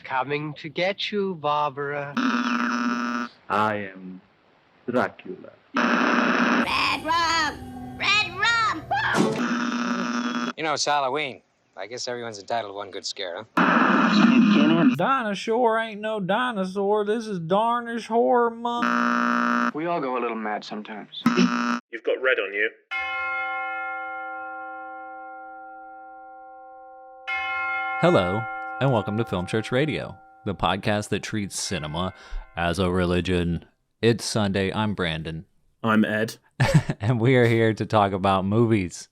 coming to get you, Barbara. I am Dracula. Red rum! Red rum! You know, it's Halloween. I guess everyone's entitled to one good scare, huh? Dinosaur ain't no dinosaur. This is Darnish Horror Month. We all go a little mad sometimes. You've got red on you. Hello, and welcome to Film Church Radio, the podcast that treats cinema as a religion. It's Sunday. I'm Brandon. I'm Ed. And we are here to talk about movies.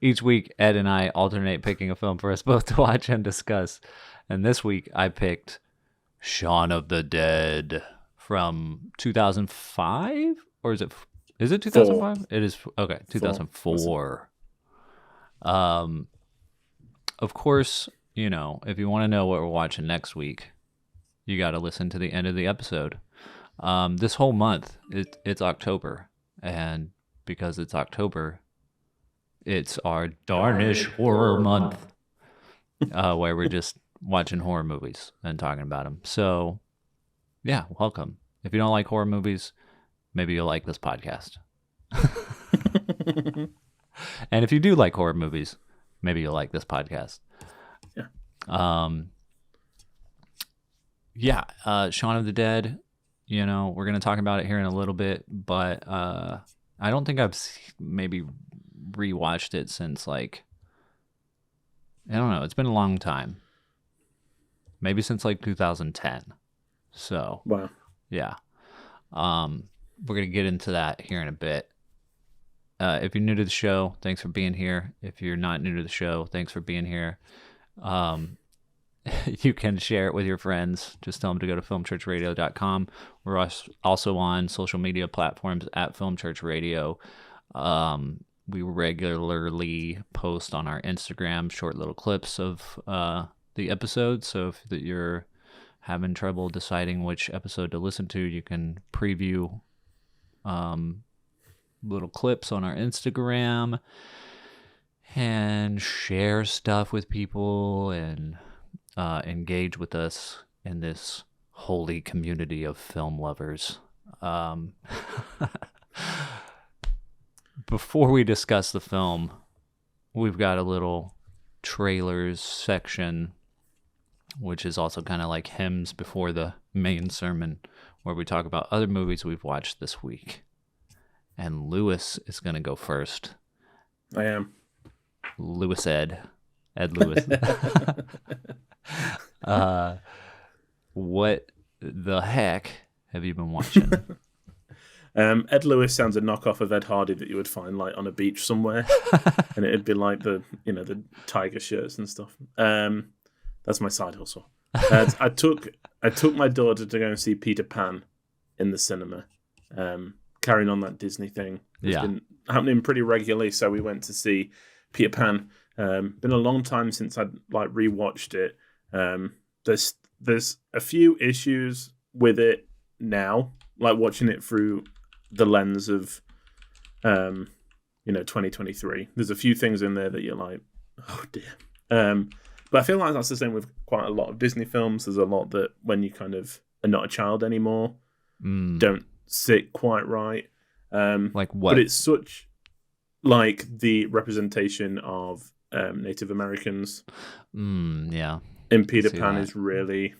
Each week, Ed and I alternate picking a film for us both to watch and discuss. And this week, I picked Shaun of the Dead from 2005? Or is it 2005? It is, okay, 2004. Of course, you know, if you want to know what we're watching next week, you got to listen to the end of the episode. This whole month, it's October. And because it's October, it's our Darnish Horror Month, where we're just watching horror movies and talking about them. So, yeah, welcome. If you don't like horror movies, maybe you'll like this podcast. And if you do like horror movies, maybe you'll like this podcast. Yeah. Shaun of the Dead, you know, we're going to talk about it here in a little bit, but I don't think I've maybe rewatched it since, like, I don't know, it's been a long time. Maybe since like 2010. So, wow. Yeah. We're going to get into that here in a bit. If you're new to the show, thanks for being here. If you're not new to the show, thanks for being here. You can share it with your friends. Just tell them to go to filmchurchradio.com. We're also on social media platforms at Film Church Radio. We regularly post on our Instagram short little clips of the episodes. So if you're having trouble deciding which episode to listen to, you can preview little clips on our Instagram and share stuff with people and engage with us in this holy community of film lovers. Before we discuss the film, we've got a little trailers section, which is also kind of like hymns before the main sermon, where we talk about other movies we've watched this week. And Lewis is going to go first. I am. Ed Lewis. What the heck have you been watching? Ed Lewis sounds a knockoff of Ed Hardy that you would find like on a beach somewhere, and it'd be like the tiger shirts and stuff. That's my side hustle. I took my daughter to go and see Peter Pan in the cinema. Carrying on that Disney thing. It's been happening pretty regularly, so we went to see Peter Pan. Been a long time since I'd like rewatched it. There's a few issues with it now, like watching it through the lens of 2023. There's a few things in there that you're like, oh dear. But I feel like that's the same with quite a lot of Disney films. There's a lot that when you kind of are not a child anymore, don't sit quite right. Like what? But it's such like the representation of Native Americans. Yeah. In Peter Pan is really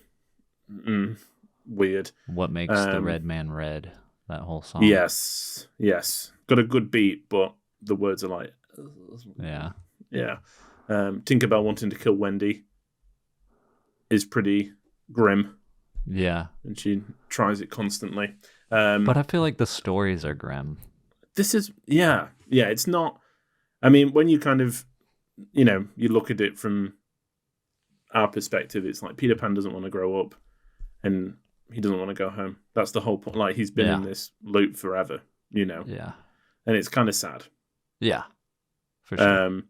weird. What makes the red man red? That whole song. Yes. Got a good beat, but the words are like, yeah. Tinkerbell wanting to kill Wendy is pretty grim. Yeah. And she tries it constantly. But I feel like the stories are grim. This is, it's not, I mean, when you kind of, you look at it from our perspective, it's like Peter Pan doesn't want to grow up and he doesn't want to go home. That's the whole point. Like, he's been in this loop forever, Yeah. And it's kind of sad. Yeah, for sure.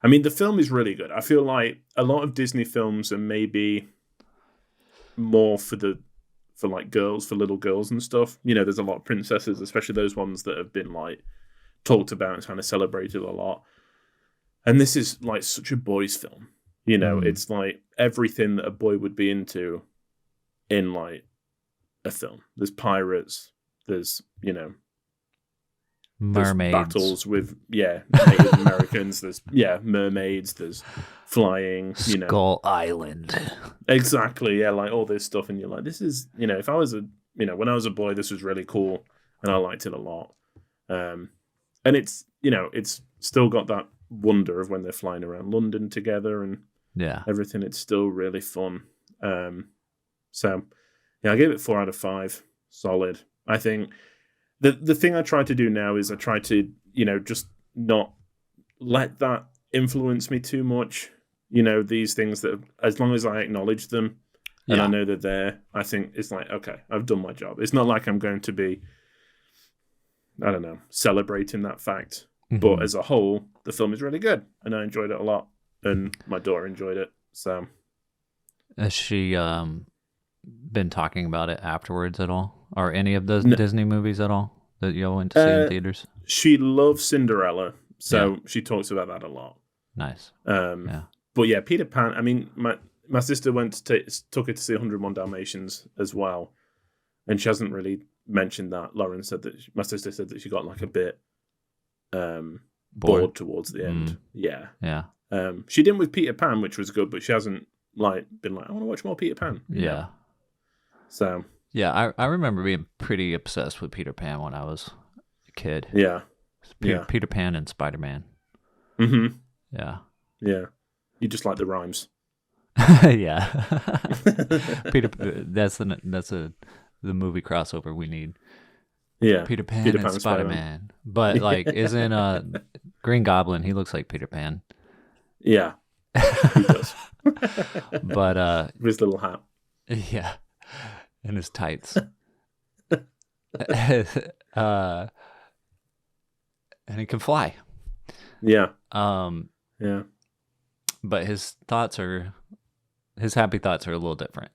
I mean, the film is really good. I feel like a lot of Disney films are maybe more for like girls, for little girls and stuff. There's a lot of princesses, especially those ones that have been like talked about and kind of celebrated a lot. And this is like such a boys' film. You know, it's like everything that a boy would be into in like a film. There's pirates. There's, you know, mermaids, there's battles with Native Americans. There's mermaids. There's flying. You know, Skull Island. exactly. Yeah, like all this stuff, and you're like, this is, you know, if I was when I was a boy, this was really cool, and I liked it a lot. And it's, you know, it's still got that wonder of when they're flying around London together and everything. It's still really fun. So yeah, I gave it 4 out of 5. Solid. I think the thing I try to do now is I try to, you know, just not let that influence me too much. You know, these things that, as long as I acknowledge them and I know they're there, I think it's like, okay, I've done my job. It's not like I'm going to be, I don't know, celebrating that fact. But as a whole, the film is really good, and I enjoyed it a lot, and my daughter enjoyed it. So, has she been talking about it afterwards at all, or any of those Disney movies at all that you all went to see in theaters? She loves Cinderella, so she talks about that a lot. Nice. But yeah, Peter Pan. I mean, my sister took her to see 101 Dalmatians as well, and she hasn't really mentioned that. Lauren said that my sister said that she got like a bit bored towards the end. Yeah. She didn't with Peter Pan, which was good, but she hasn't like been like, I want to watch more Peter Pan. You know? So yeah, I remember being pretty obsessed with Peter Pan when I was a kid. Yeah. Peter Pan and Spider-Man. Mm-hmm. Yeah. Yeah. You just like the rhymes. Yeah. That's the movie crossover we need. Yeah. Peter Pan and Spider-Man. But like isn't Green Goblin, he looks like Peter Pan. Yeah. He does. But with his little hat. Yeah. And his tights. And he can fly. Yeah. Yeah. But his happy thoughts are a little different.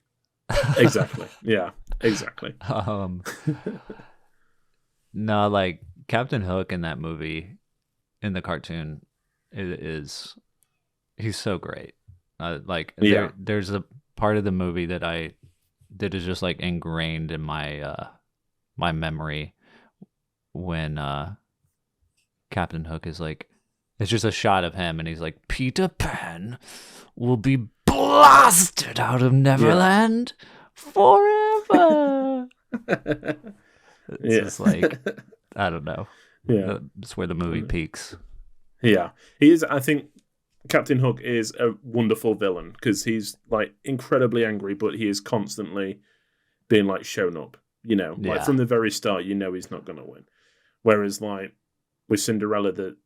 Exactly. Yeah. Exactly. No, like Captain Hook in that movie, in the cartoon, he's so great. There's a part of the movie that is just like ingrained in my my memory when Captain Hook is like, it's just a shot of him and he's like, Peter Pan will be blasted out of Neverland forever. It's just like, I don't know. Yeah. That's where the movie peaks. Yeah. He is, I think Captain Hook is a wonderful villain because he's like incredibly angry, but he is constantly being like shown up, you know, like from the very start, you know, he's not going to win. Whereas like with Cinderella, the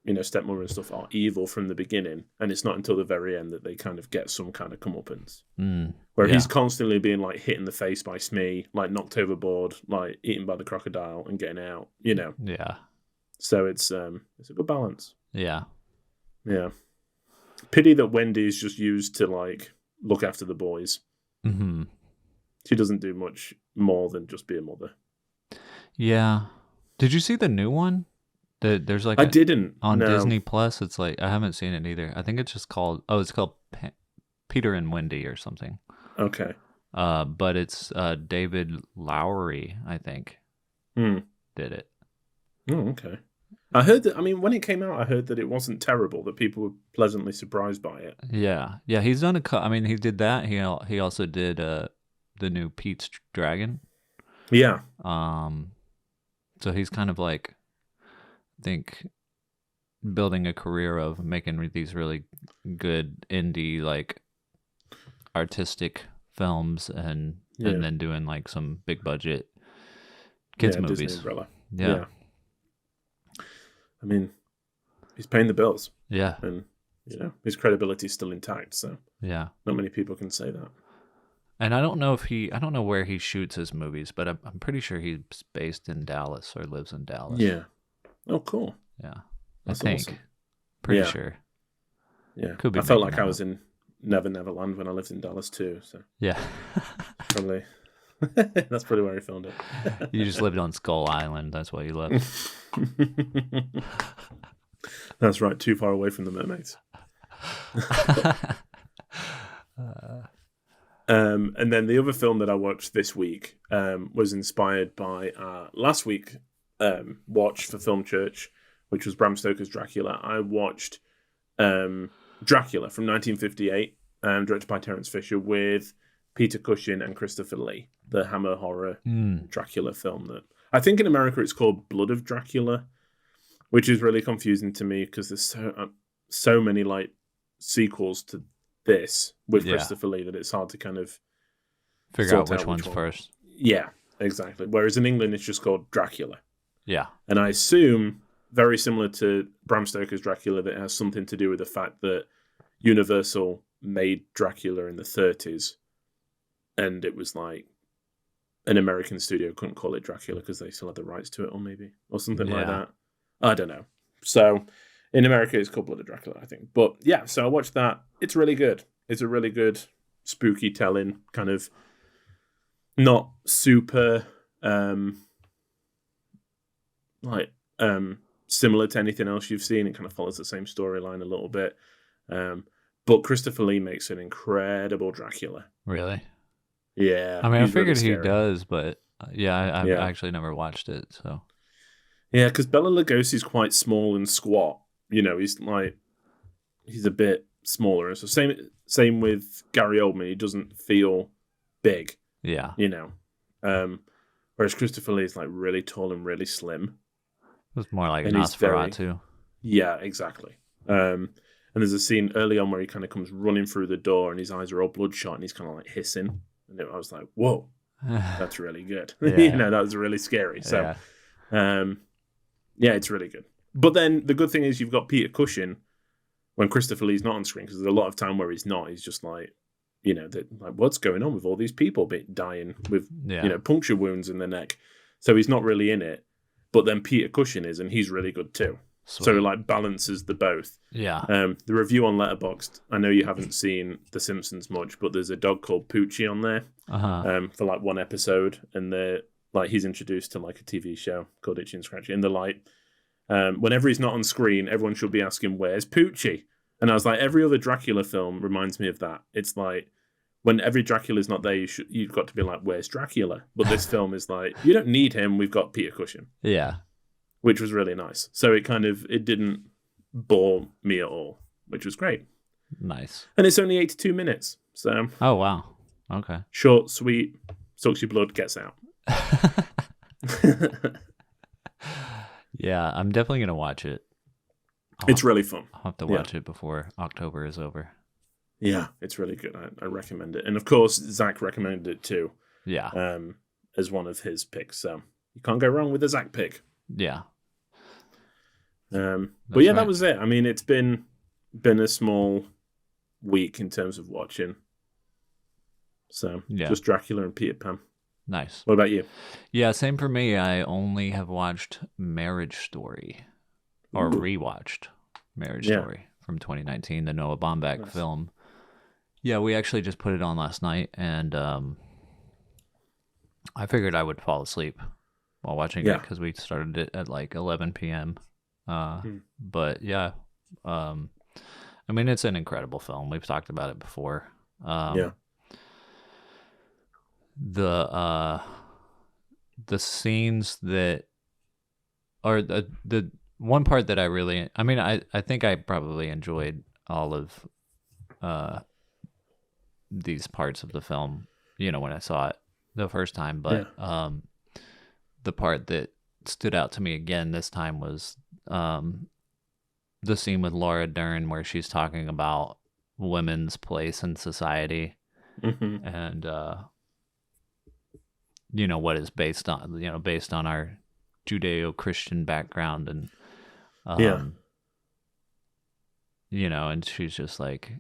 you know, stepmother and stuff are evil from the beginning, and it's not until the very end that they kind of get some kind of comeuppance. Where he's constantly being like hit in the face by Smee, like knocked overboard, like eaten by the crocodile and getting out, you know. Yeah. So it's a good balance. Yeah. Yeah. Pity that Wendy is just used to like look after the boys. Mm-hmm. She doesn't do much more than just be a mother. Yeah. Did you see the new one? There's like I didn't on no. Disney Plus. It's like, I haven't seen it either. I think it's just called Peter and Wendy or something. Okay. But it's David Lowery, I think, did it. Oh, okay. I heard that. I mean, when it came out, I heard that it wasn't terrible. That people were pleasantly surprised by it. Yeah. He's done I mean, he did that. He also did the new Pete's Dragon. Yeah. So he's kind of like, I think, building a career of making these really good indie, like artistic films, and then doing like some big budget kids movies. Disney umbrella. Yeah. I mean, he's paying the bills. Yeah. And you know, his credibility is still intact. So yeah, not many people can say that. And I don't know where he shoots his movies, but I'm pretty sure he's based in Dallas or lives in Dallas. Yeah. Oh, cool. Yeah. That's I think. awesome. Pretty sure. Yeah. Could be. I felt like I was in Neverland when I lived in Dallas too. So yeah. Probably. That's probably where he filmed it. You just lived on Skull Island. That's why you left. That's right. Too far away from the mermaids. And then the other film that I watched this week was inspired by last week watch for Film Church, which was Bram Stoker's Dracula. I watched Dracula from 1958, directed by Terence Fisher, with Peter Cushing and Christopher Lee, the Hammer horror Dracula film. That I think in America it's called Blood of Dracula, which is really confusing to me because there's so many like sequels to this with Christopher Lee that it's hard to kind of figure out which one's first. Yeah, exactly. Whereas in England it's just called Dracula. Yeah. And I assume very similar to Bram Stoker's Dracula, that it has something to do with the fact that Universal made Dracula in the 30s, and it was like an American studio couldn't call it Dracula because they still had the rights to it, or something like that. I don't know. So in America, it's called Blood of Dracula, I think. But yeah, so I watched that. It's really good. It's a really good spooky telling, kind of not super similar to anything else you've seen. It kind of follows the same storyline a little bit. But Christopher Lee makes an incredible Dracula. Really? Yeah. I mean, I figured he does, but I've actually never watched it, so. Yeah, because Bela Lugosi's quite small and squat. You know, he's a bit smaller. And so same with Gary Oldman. He doesn't feel big. Yeah. You know. Whereas Christopher Lee is like really tall and really slim. It's more like an Nosferatu. Yeah, exactly. And there's a scene early on where he kind of comes running through the door and his eyes are all bloodshot and he's kind of like hissing. And I was like, whoa, that's really good. You know, that was really scary. So, yeah, it's really good. But then the good thing is you've got Peter Cushing when Christopher Lee's not on screen, because there's a lot of time where he's not. He's just like, you know, like what's going on with all these people dying with, you know, puncture wounds in the neck. So he's not really in it. But then Peter Cushing is, and he's really good too. Sweet. So it like balances the both. Yeah. The review on Letterboxd, I know you haven't seen The Simpsons much, but there's a dog called Poochie on there for like one episode, and he's introduced to like a TV show called Itchy and Scratchy, and they're like, whenever he's not on screen, everyone should be asking, "Where's Poochie?" And I was like, every other Dracula film reminds me of that. It's like, when every Dracula's not there, you've got to be like, "Where's Dracula?" But this film is like, you don't need him. We've got Peter Cushing. Yeah. Which was really nice. So it didn't bore me at all, which was great. Nice. And it's only 82 minutes. So. Oh, wow. Okay. Short, sweet, sucks your blood, gets out. Yeah, I'm definitely going to watch it. It's really fun. I'll have to watch it before October is over. Yeah, it's really good. I recommend it. And of course, Zach recommended it too. Yeah. As one of his picks. So you can't go wrong with a Zach pick. Yeah. But yeah, that was it. I mean, it's been a small week in terms of watching. So just Dracula and Peter Pan. Nice. What about you? Yeah, same for me. I only have watched Marriage Story, or rewatched Marriage Story from 2019, the Noah Baumbach film. Yeah, we actually just put it on last night, and I figured I would fall asleep while watching it because we started it at like 11 p.m. But yeah, I mean, it's an incredible film. We've talked about it before. The scenes that are the one part that I think I probably enjoyed all of these parts of the film, when I saw it the first time, but the part that stood out to me again this time was the scene with Laura Dern where she's talking about women's place in society and what is based on our Judeo-Christian background, and and she's just like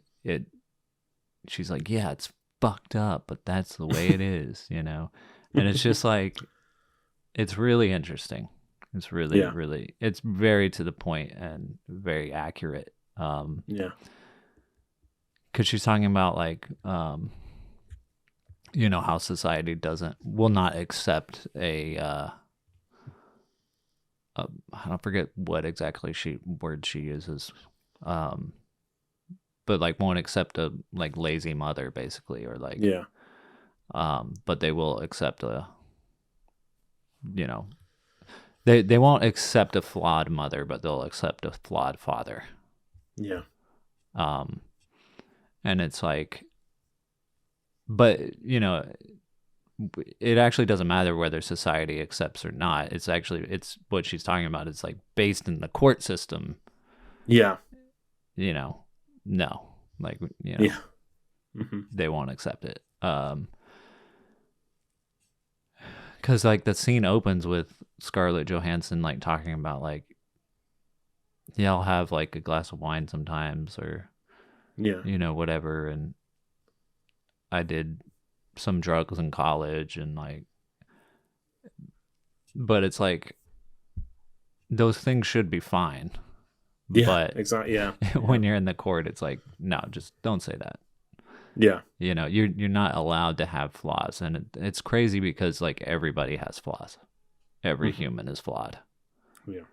she's like, yeah, it's fucked up, but that's the way it is, and it's just like, it's really interesting. It's really, really, it's very to the point and very accurate. Because she's talking about like, how society will not accept I don't forget what exactly word she uses. but like won't accept a like lazy mother basically, or like Yeah. but they will accept a, you know, they won't accept a flawed mother, but they'll accept a flawed father. Yeah. And it's like, but you know, it actually doesn't matter whether society accepts or not. It's actually, it's what she's talking about. It's like based in the court system, Yeah. you know, no, like, you know, Yeah. Mm-hmm. they won't accept it. Cause like the scene opens with Scarlett Johansson, like talking about like, yeah, I'll have like a glass of wine sometimes, or, Yeah. you know, whatever. And I did some drugs in college and like, but it's like, those things should be fine. Yeah. But Exactly. Yeah. when you're in the court, it's like, no, just don't say that. Yeah. You know, you're not allowed to have flaws. And it's crazy because like everybody has flaws. Every human is flawed. Yeah.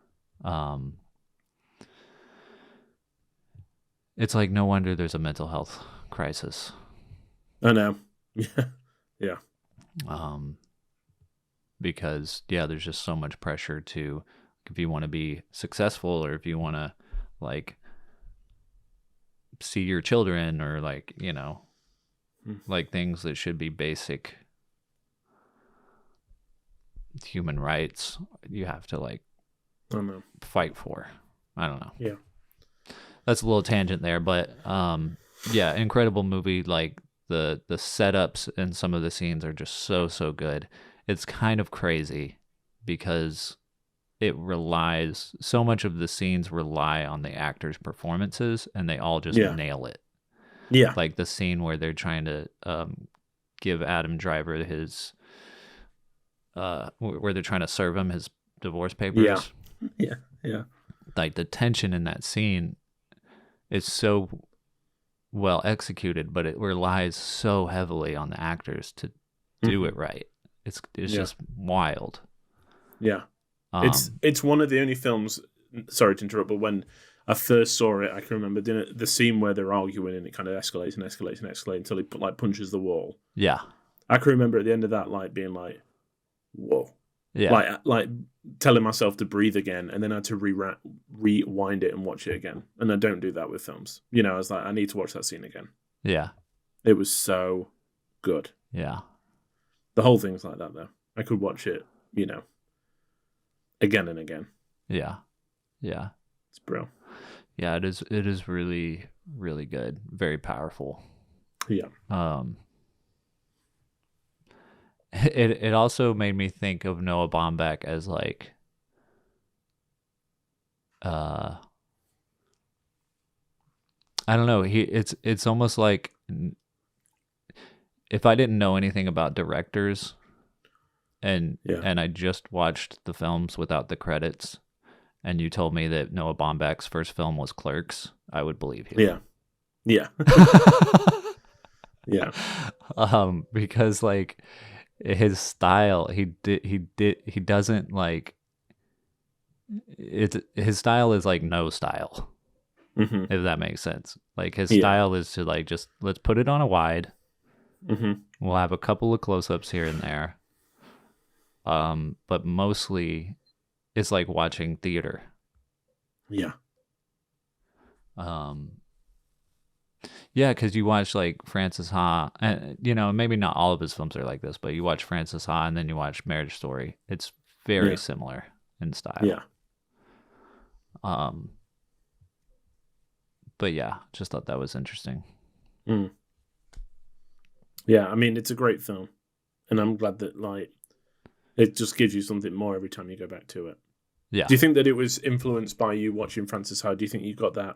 It's like no wonder there's a mental health crisis. I know. Yeah. Yeah. Because yeah, there's just so much pressure to, if you want to be successful, or if you want to like see your children, or like, you know, like things that should be basic human rights, you have to like I know. fight for. I don't know. Yeah. That's a little tangent there, but yeah, incredible movie. Like the setups and some of the scenes are just so good. It's kind of crazy because it relies, so much of the scenes rely on the actors' performances, and they all just nail it. Yeah. Like the scene where they're trying to give Adam Driver his where they're trying to serve him his divorce papers. Yeah. Yeah. Yeah. Like the tension in that scene is so well executed, but it relies so heavily on the actors to do it right. It's just wild. Yeah. It's one of the only films, sorry to interrupt, but when I first saw it, I can remember the scene where they're arguing and it kind of escalates and escalates and escalates until he like punches the wall. Yeah. I can remember at the end of that, like being like, whoa. Yeah. Like telling myself to breathe again, and then I had to rewind it and watch it again. And I don't do that with films. You know, I was like, I need to watch that scene again. Yeah. It was so good. Yeah. The whole thing's like that, though. I could watch it, you know, again and again. Yeah. Yeah. It's brilliant. Yeah, it is really, really good. Very powerful. Yeah. It also made me think of Noah Baumbach as like I don't know, it's almost like if I didn't know anything about directors and I just watched the films without the credits, and you told me that Noah Baumbach's first film was Clerks, I would believe you. Yeah. Yeah. Because like his style, he doesn't like his style is like no style. If that makes sense. Like his style is to like just let's put it on a wide. We'll have a couple of close-ups here and there. But mostly it's like watching theater. Yeah. Yeah, because you watch like Francis Ha, and you know, maybe not all of his films are like this, but you watch Francis Ha and then you watch Marriage Story. It's very similar in style. Yeah. But yeah, just thought that was interesting. Yeah, I mean, it's a great film, and I'm glad that like it just gives you something more every time you go back to it. Yeah. Do you think that it was influenced by you watching Francis Ha? Do you think you got that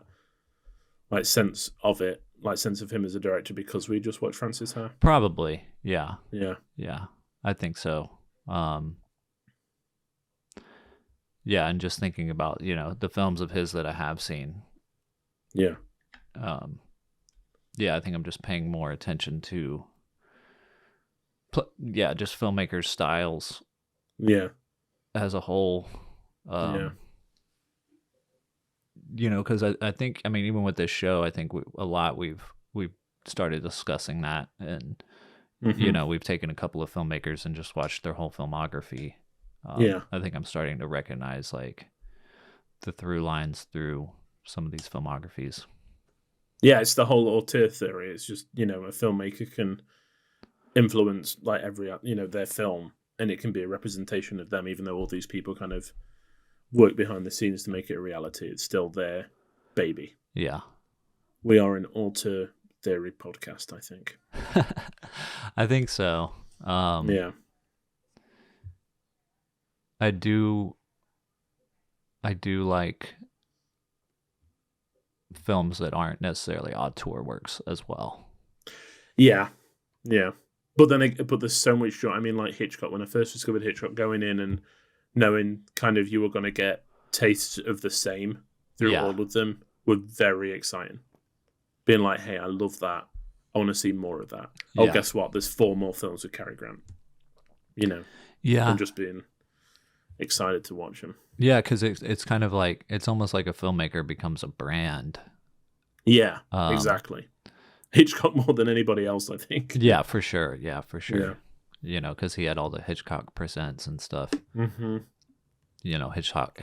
like sense of it, like sense of him as a director because we just watched Francis Ha? Probably. Yeah. Yeah. Yeah. I think so. Yeah, and just thinking about, you know, the films of his that I have seen. Yeah. Yeah, I think I'm just paying more attention to just filmmakers' styles. Yeah. As a whole. you know, because I think, I mean, even with this show, I think we've started discussing that, and you know, we've taken a couple of filmmakers and just watched their whole filmography. Yeah. I think I'm starting to recognize like the through lines through some of these filmographies. Yeah, it's the whole auteur theory. It's just, you know, a filmmaker can influence like every, you know, their film, and it can be a representation of them, even though all these people kind of work behind the scenes to make it a reality. It's still their baby. Yeah. We are an auteur theory podcast, I think. I think so. Yeah. I do like films that aren't necessarily auteur works as well. Yeah. Yeah. But then, but there's so much joy. I mean, like Hitchcock, when I first discovered Hitchcock, going in and knowing kind of you were going to get tastes of the same through all of them were very exciting. Being like, hey, I love that. I want to see more of that. Oh, guess what? There's 4 more films with Cary Grant. You know? Yeah. I'm just being excited to watch them. Yeah, because it's kind of like, it's almost like a filmmaker becomes a brand. Yeah, exactly. Hitchcock more than anybody else, I think. Yeah, for sure. Yeah, for sure. Yeah. You know, because he had all the Hitchcock Presents and stuff. Mm-hmm. You know, Hitchcock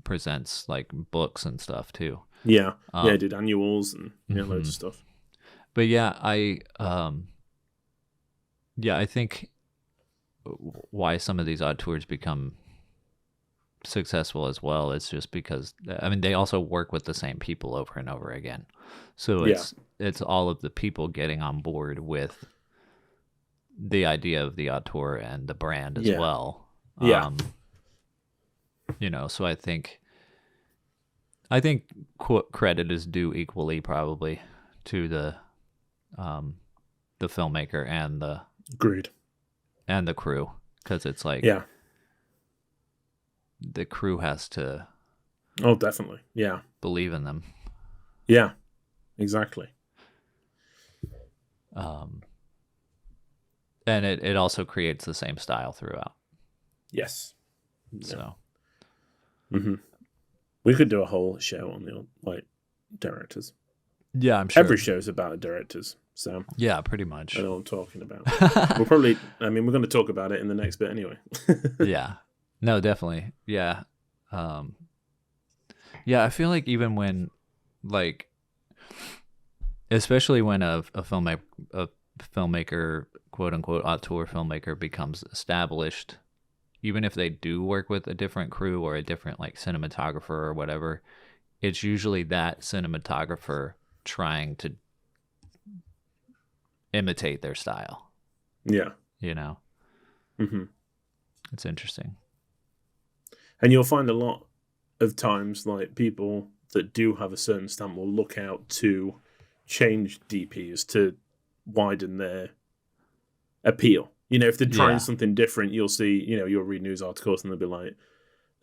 Presents like books and stuff too. Yeah, yeah, did annuals and loads of stuff. But yeah, I think why some of these auteurs become successful as well is just because, I mean, they also work with the same people over and over again. So it's all of the people getting on board with the idea of the auteur and the brand as well. Yeah. You know, so I think credit is due equally probably to the filmmaker and the Agreed. and the crew, because it's like the crew has to definitely believe in them. Yeah, exactly. And it also creates the same style throughout. Yes. So we could do a whole show on the like directors. Yeah, I'm sure Every show is about directors. So yeah, pretty much. I know what I'm talking about. We're probably, I mean, we're going to talk about it in the next bit anyway. Yeah, no, definitely. Yeah. Yeah, I feel like even when, like, especially when a filmmaker, quote unquote, auteur filmmaker becomes established, even if they do work with a different crew or a different like cinematographer or whatever, it's usually that cinematographer trying to imitate their style. Yeah. You know? Mm-hmm. It's interesting. And you'll find a lot of times, like, people that do have a certain stamp will look out to change DPs to widen their appeal. You know, if they're trying something different, you'll see, you know, you'll read news articles and they'll be like,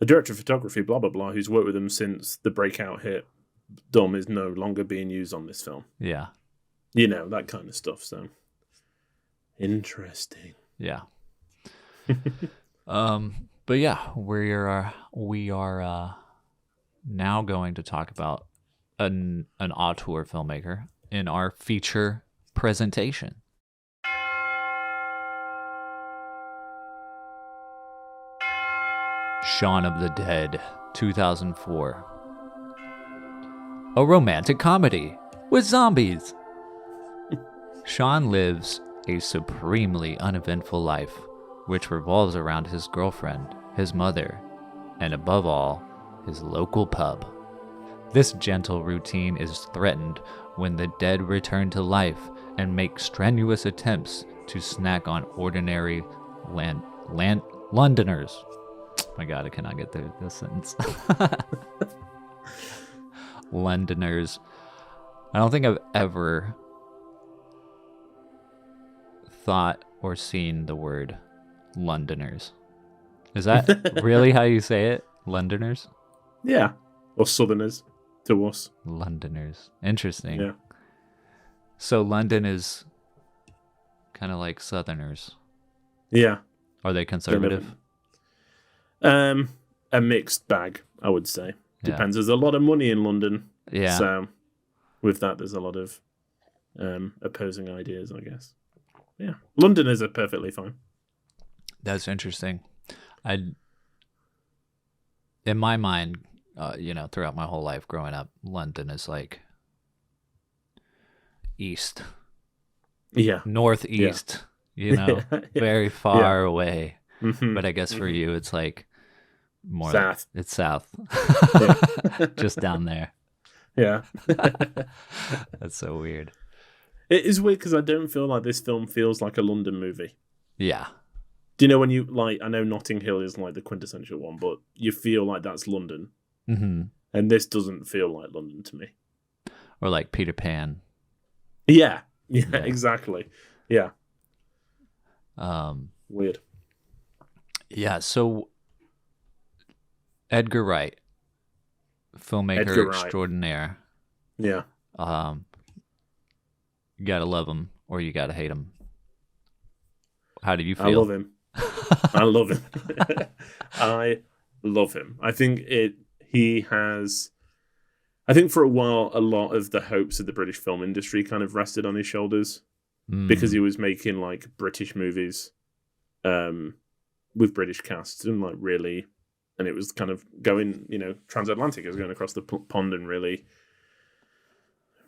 the director of photography, blah, blah, blah, who's worked with them since the breakout hit Dumb is no longer being used on this film. Yeah. You know, that kind of stuff. So, interesting. Yeah. But yeah, we are now going to talk about an auteur filmmaker in our feature presentation. Shaun of the Dead, 2004. A romantic comedy with zombies. Shaun lives a supremely uneventful life, which revolves around his girlfriend, his mother, and above all, his local pub. This gentle routine is threatened when the dead return to life and make strenuous attempts to snack on ordinary Londoners. My God, I cannot get through this sentence. Londoners. I don't think I've ever thought or seen the word Londoners. Is that really how you say it? Londoners? Yeah. Or Southerners to us. Londoners. Interesting. Yeah. So London is kind of like Southerners. Yeah. Are they conservative? A mixed bag. I would say. Yeah. Depends. There's a lot of money in London. Yeah. So with that, there's a lot of opposing ideas, I guess. Yeah. Londoners are perfectly fine. That's interesting. In my mind, throughout my whole life growing up, London is like east, Yeah. northeast, Yeah. very far away. Mhm. But I guess for you, it's like more South. It's south, Yeah. just down there. Yeah. That's so weird. It is weird because I don't feel like this film feels like a London movie. Yeah. Do you know when you I know Notting Hill is like the quintessential one, but you feel like that's London. Mm-hmm. And this doesn't feel like London to me. Or like Peter Pan. Yeah, Yeah. exactly. Yeah. Weird. Yeah, so Edgar Wright, filmmaker Edgar Wright. extraordinaire. Yeah. You gotta love him or you gotta hate him. How do you feel? I love him. I love him. I love him. I think I think for a while, a lot of the hopes of the British film industry kind of rested on his shoulders because he was making like British movies with British casts and like really, and it was kind of going, transatlantic. It was going across the pond and really,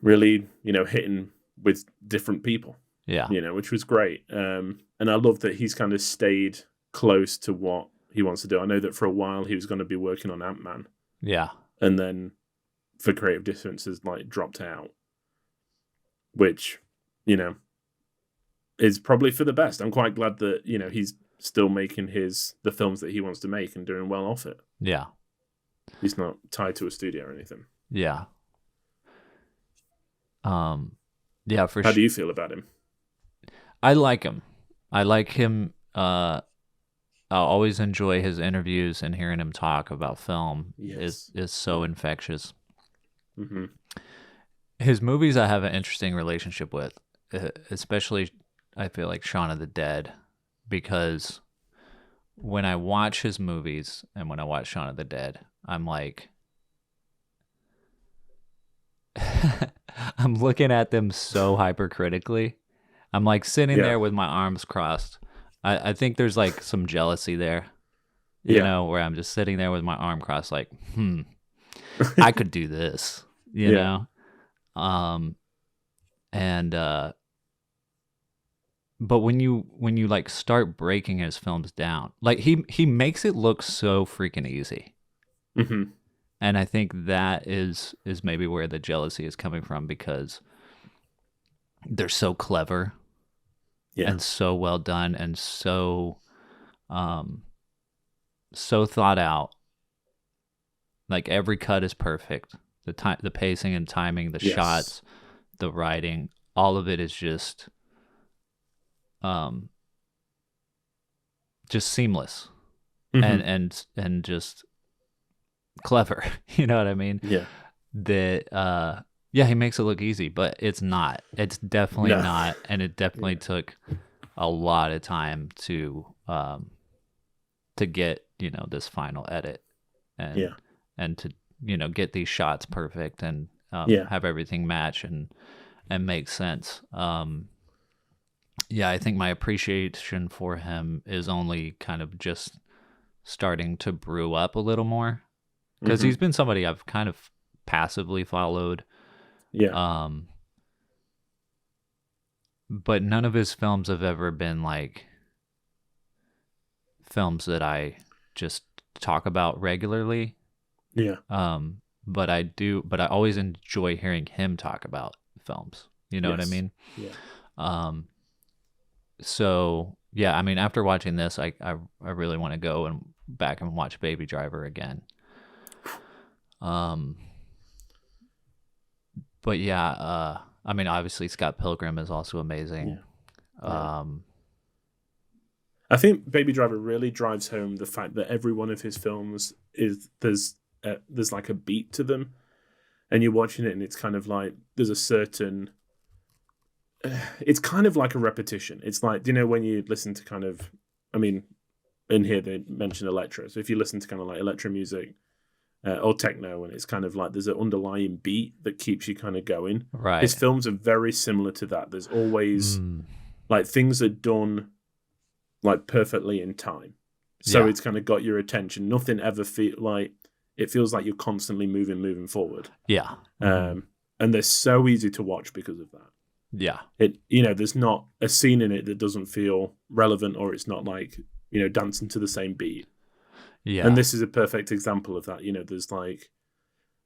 hitting with different people. Yeah. Which was great. And I love that he's kind of stayed close to what he wants to do. I know that for a while he was going to be working on Ant-Man. Yeah. And then for creative differences, like dropped out, which, is probably for the best. I'm quite glad that, he's still making the films that he wants to make and doing well off it. Yeah. He's not tied to a studio or anything. Yeah. Yeah, for sure. How do you feel about him? I like him. I always enjoy his interviews and hearing him talk about film. Yes. is so infectious. Mm-hmm. His movies I have an interesting relationship with, especially I feel like Shaun of the Dead, because when I watch his movies and when I watch Shaun of the Dead, I'm like, I'm looking at them so hypercritically. I'm like sitting there with my arms crossed. I think there's like some jealousy there, you know, where I'm just sitting there with my arm crossed, like, I could do this, you know? But when you like start breaking his films down, like he makes it look so freaking easy. Mm-hmm. And I think that is maybe where the jealousy is coming from, because they're so clever and so well done and so thought out. Like every cut is perfect. The pacing and timing, the shots, the writing, all of it is just seamless and just clever. You know what I mean? Yeah. That he makes it look easy, but it's not. It's definitely not, and it definitely took a lot of time to get, this final edit and to, get these shots perfect and have everything match and make sense. I think my appreciation for him is only kind of just starting to brew up a little more, because he's been somebody I've kind of passively followed. Yeah. But none of his films have ever been like films that I just talk about regularly. Yeah. But I always enjoy hearing him talk about films. You know what I mean? Yeah. So yeah, I mean, after watching this, I really want to go and back and watch Baby Driver again. But yeah, I mean, obviously Scott Pilgrim is also amazing. Yeah. I think Baby Driver really drives home the fact that every one of his films there's like a beat to them, and you're watching it and it's kind of like there's a certain. It's kind of like a repetition. It's like, when you listen to kind of, I mean, in here they mention electro. So if you listen to kind of like electro music, or techno, and it's kind of like there's an underlying beat that keeps you kind of going. Right. His films are very similar to that. There's always like things are done like perfectly in time, so it's kind of got your attention. Nothing ever it feels like you're constantly moving forward. Yeah. And they're so easy to watch because of that. Yeah. There's not a scene in it that doesn't feel relevant, or it's not like, dancing to the same beat. Yeah. And this is a perfect example of that.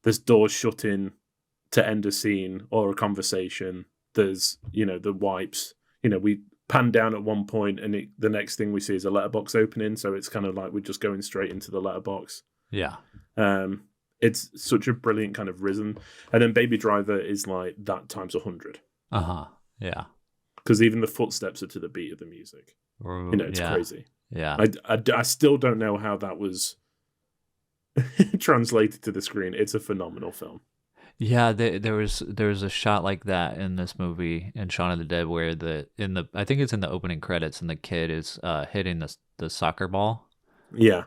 There's doors shutting to end a scene or a conversation. There's, the wipes. We pan down at one point, and the next thing we see is a letterbox opening. So it's kind of like we're just going straight into the letterbox. Yeah. It's such a brilliant kind of rhythm. And then Baby Driver is like that times 100. Yeah. Because even the footsteps are to the beat of the music. It's crazy. Yeah. I still don't know how that was translated to the screen. It's a phenomenal film. Yeah, there was a shot like that in this movie in Shaun of the Dead where I think it's in the opening credits, and the kid is hitting the soccer ball. Yeah.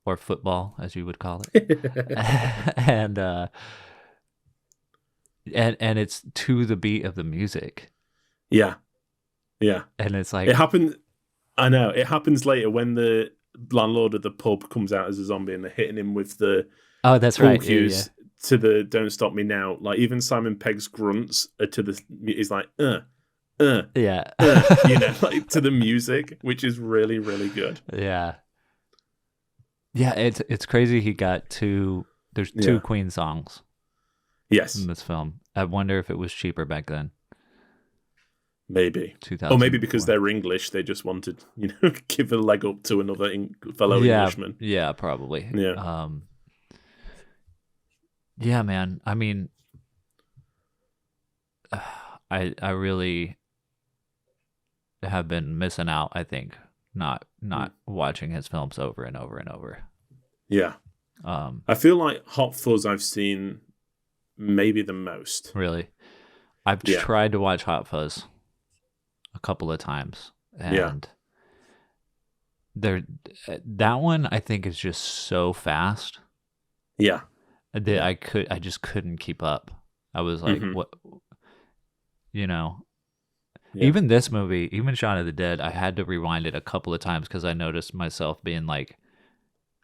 Or football, as you would call it. and it's to the beat of the music. Yeah. Yeah. And it's like it happened. I know it happens later when the landlord of the pub comes out as a zombie and they're hitting him with the that's right cues to the "Don't Stop Me Now." Like even Simon Pegg's grunts are to the. He's like like to the music, which is really, really good. Yeah. Yeah, it's crazy. He got there's two Queen songs. Yes. In this film. I wonder if it was cheaper back then. Maybe. 2004. Or maybe because they're English, they just wanted, give a leg up to another fellow Englishman. Yeah, probably. Yeah. Yeah, man. I mean, I really have been missing out, I think, not watching his films over and over and over. Yeah. I feel like Hot Fuzz I've seen maybe the most. Really? I've tried to watch Hot Fuzz a couple of times, and that one I think is just so fast. Yeah. That I just couldn't keep up. I was like, what, even this movie, even Shaun of the Dead, I had to rewind it a couple of times because I noticed myself being like,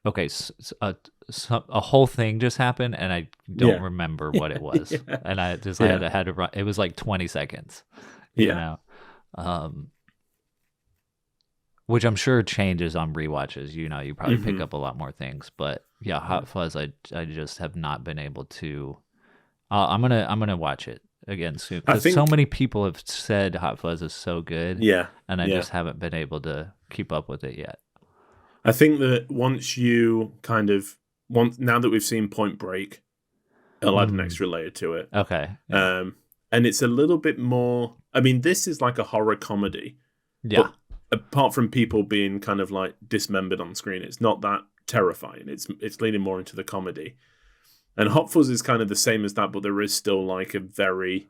okay, a whole thing just happened and I don't remember what it was. And I just had to run. It was like 20 seconds, which I'm sure changes on rewatches. You probably pick up a lot more things, but yeah, Hot Fuzz, I just have not been able to. I'm gonna watch it again soon because so many people have said Hot Fuzz is so good. Yeah, and I just haven't been able to keep up with it yet. I think that once you now that we've seen Point Break, I'll add an extra layer to it. Okay. And it's a little bit more. I mean, this is like a horror comedy. Yeah. But apart from people being kind of like dismembered on screen, it's not that terrifying. It's leaning more into the comedy. And Hot Fuzz is kind of the same as that, but there is still like a very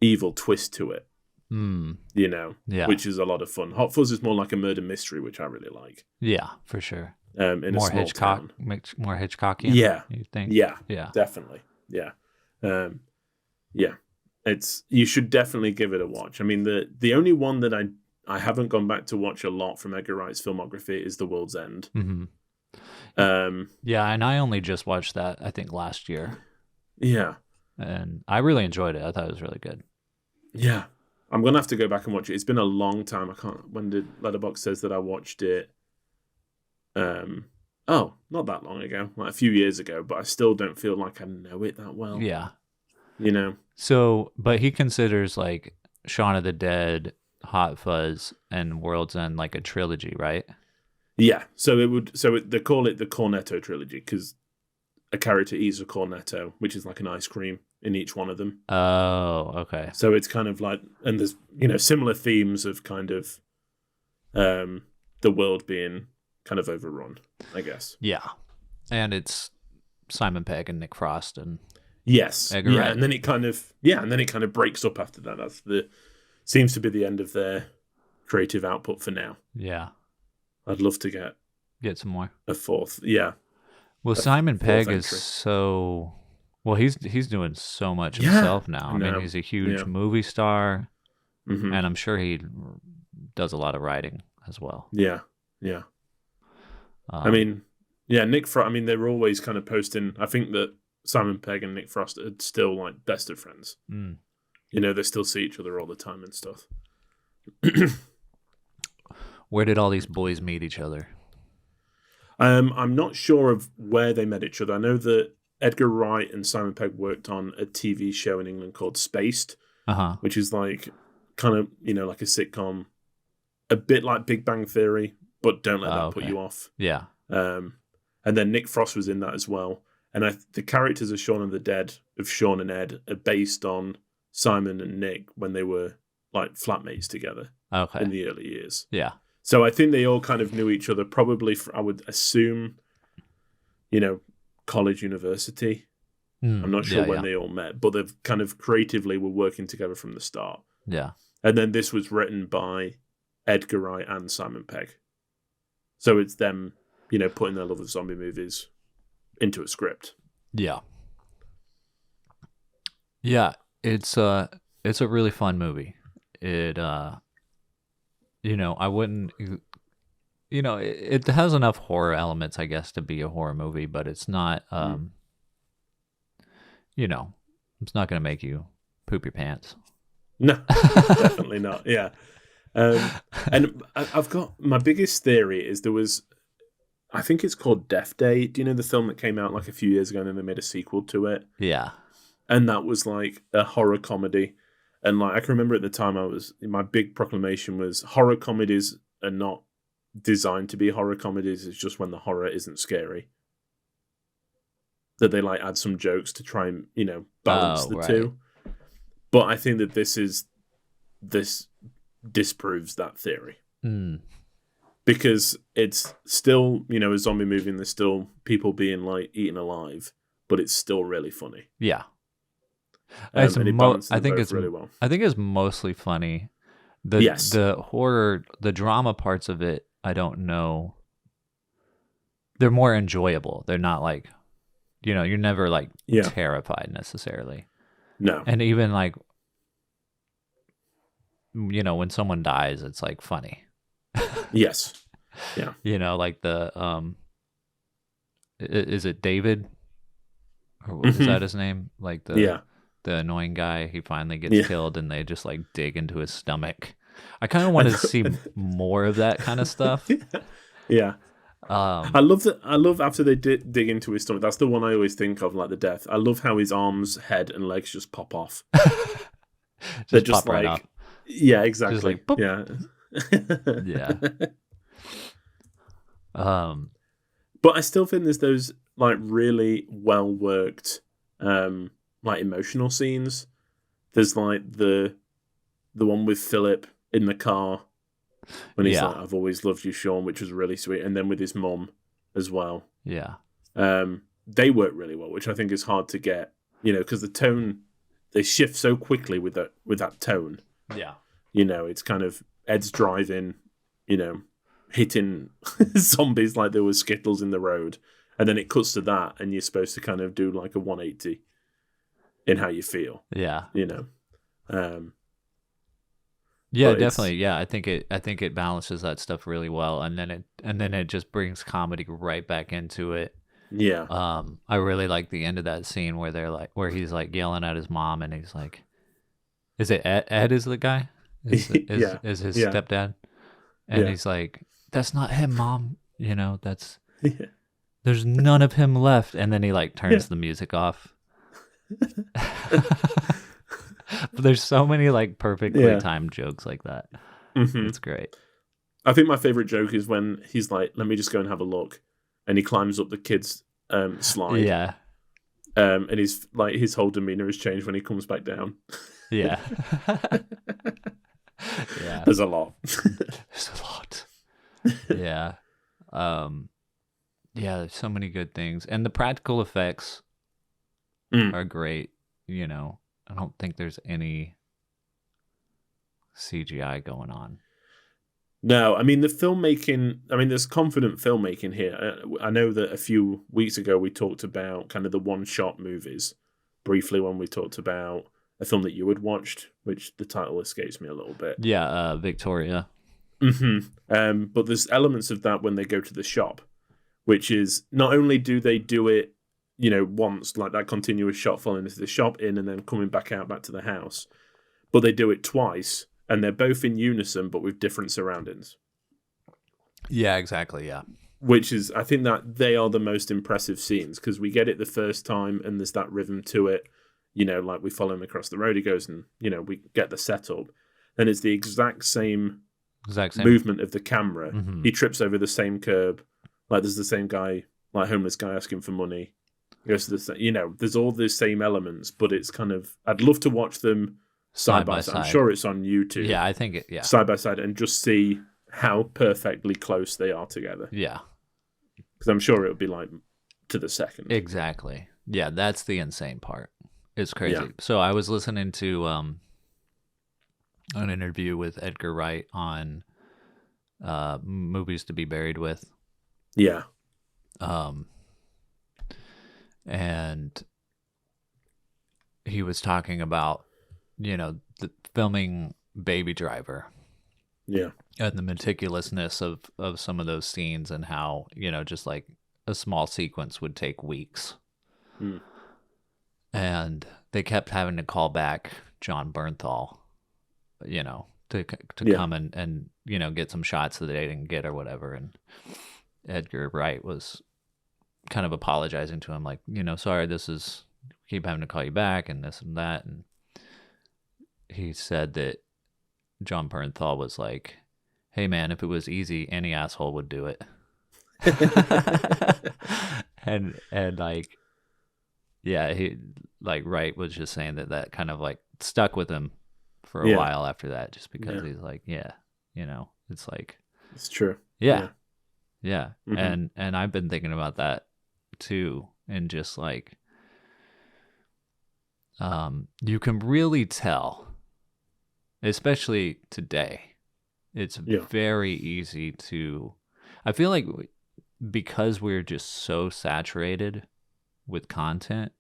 evil twist to it. Which is a lot of fun. Hot Fuzz is more like a murder mystery, which I really like. Yeah, for sure. In more a small Hitchcock, town. more Hitchcockian. Yeah, you think? Yeah, yeah, definitely. Yeah, you should definitely give it a watch. I mean, the only one that I haven't gone back to watch a lot from Edgar Wright's filmography is The World's End. Mm-hmm. And I only just watched that, I think, last year. Yeah. And I really enjoyed it. I thought it was really good. Yeah. I'm going to have to go back and watch it. It's been a long time. When did Letterboxd says that I watched it? Not that long ago, like a few years ago, but I still don't feel like I know it that well. Yeah. So, but he considers like Shaun of the Dead, Hot Fuzz, and World's End like a trilogy, right? Yeah. So they call it the Cornetto trilogy because a character eats a cornetto, which is like an ice cream in each one of them. Oh, okay. So it's kind of like, and there's similar themes of kind of the world being kind of overrun, I guess. Yeah, and it's Simon Pegg and Nick Frost and Edgar Wright. And then it kind of breaks up after that. That's seems to be the end of their creative output for now. Yeah, I'd love to get some more. a fourth. Yeah. Well, Simon fourth Pegg is entry. so well. He's doing so much Yeah, himself now. I I mean, know. he's a huge Yeah. movie star, Hmm. and I'm sure he does a lot of writing as well. Yeah, yeah. I mean, yeah, Nick Frost. I mean, they were always kind of posting. I think that Simon Pegg and Nick Frost are still like best of friends. mm. You know, they still see each other all the time and stuff. Where did all these boys meet each other? I'm not sure of where they met each other. I know that Edgar Wright and Simon Pegg worked on a TV show in England called Spaced, which is like kind of, like a sitcom, a bit like Big Bang Theory, but don't let that put you off. Yeah. And then Nick Frost was in that as well. And the characters of Shaun and Ed, are based on Simon and Nick when they were like flatmates together in the early years. Yeah. So I think they all kind of knew each other, probably, I would assume, college, university. I'm not sure when they all met, but they've kind of creatively were working together from the start. Yeah. And then this was written by Edgar Wright and Simon Pegg. So it's them, putting their love of zombie movies into a script. Yeah. Yeah. It's a really fun movie. It, I wouldn't, it has enough horror elements, I guess, to be a horror movie, but it's not, it's not going to make you poop your pants. No, definitely not. Yeah. And I've got, my biggest theory is I think it's called Death Day. Do you know the film that came out like a few years ago and then they made a sequel to it? Yeah. And that was like a horror comedy. And like I can remember at the time my big proclamation was horror comedies are not designed to be horror comedies. It's just when the horror isn't scary. That they like add some jokes to try and, balance the two. But I think that this disproves that theory. Because it's still, a zombie movie and there's still people being like eaten alive, but it's still really funny. Yeah. And it balances I think both it's really well. I think it's mostly funny. The horror, the drama parts of it, I don't know. They're more enjoyable. They're not like, you're never like terrified necessarily. No. And even like, when someone dies, it's like funny. Yes. Yeah. Like the is it David? Or is that his name? Like the annoying guy, he finally gets killed and they just like dig into his stomach. I kind of wanted to see more of that kind of stuff. Yeah. I love that. I love after they dig into his stomach. That's the one I always think of, like the death. I love how his arms, head, and legs just pop off. They're just pop right like, up. Yeah, exactly. Just like, boop. Yeah. Yeah. But I still think there's those like really well worked, like emotional scenes. There's like the one with Philip in the car when he's like, "I've always loved you, Shaun," which was really sweet, and then with his mom as well. Yeah. They work really well, which I think is hard to get, because the tone, they shift so quickly with that tone. Yeah. It's kind of Ed's driving, hitting zombies like there were Skittles in the road, and then it cuts to that, and you're supposed to kind of do like a 180 in how you feel. Yeah. Yeah, definitely. Yeah, I think it balances that stuff really well, and then it just brings comedy right back into it. Yeah. I really like the end of that scene where he's like yelling at his mom, and he's like, "Is it Ed? Ed is the guy? Is his stepdad?" And he's like, "That's not him, Mom. That's there's none of him left." And then he like turns the music off. But there's so many like perfectly timed jokes like that. Mm-hmm. It's great. I think my favorite joke is when he's like, "Let me just go and have a look," and he climbs up the kid's slide. Yeah. And he's like, his whole demeanor has changed when he comes back down. Yeah. Yeah. There's a lot. There's a lot. Yeah. Yeah, there's so many good things. And the practical effects are great. I don't think there's any CGI going on. No, I mean the filmmaking. I mean, there's confident filmmaking here. I know that a few weeks ago we talked about kind of the one-shot movies briefly when we talked about a film that you had watched, which the title escapes me a little bit. Yeah, Victoria. But there's elements of that when they go to the shop, which is not only do they do it, once, like that continuous shot following into the shop in and then coming back out back to the house, but they do it twice. And they're both in unison, but with different surroundings. Yeah, exactly. Yeah. Which is, I think that they are the most impressive scenes because we get it the first time and there's that rhythm to it. Like we follow him across the road, he goes and, we get the setup. Then it's the exact same movement of the camera. Mm-hmm. He trips over the same curb. Like there's the same guy, like homeless guy asking for money. He goes to there's all the same elements, but it's kind of, I'd love to watch them side by side. I'm sure it's on YouTube. Yeah, I think it. Yeah, side by side, and just see how perfectly close they are together. Yeah, because I'm sure it would be like to the second. Exactly. Yeah, that's the insane part. It's crazy. Yeah. So I was listening to an interview with Edgar Wright on movies to be buried with. Yeah. And he was talking about, the filming Baby Driver. Yeah. And the meticulousness of some of those scenes and how, just like a small sequence would take weeks. And they kept having to call back John Bernthal, to come and get some shots that they didn't get or whatever. And Edgar Wright was kind of apologizing to him, like, sorry, keep having to call you back and this and that. And he said that John Bernthal was like, hey man, if it was easy, any asshole would do it. and like, yeah, he like Wright was just saying that kind of like stuck with him for a while after that, just because he's like, it's like, it's true. Yeah. Mm-hmm. And I've been thinking about that too, and just like, you can really tell, especially today, it's very easy to, I feel like because we're just so saturated with content,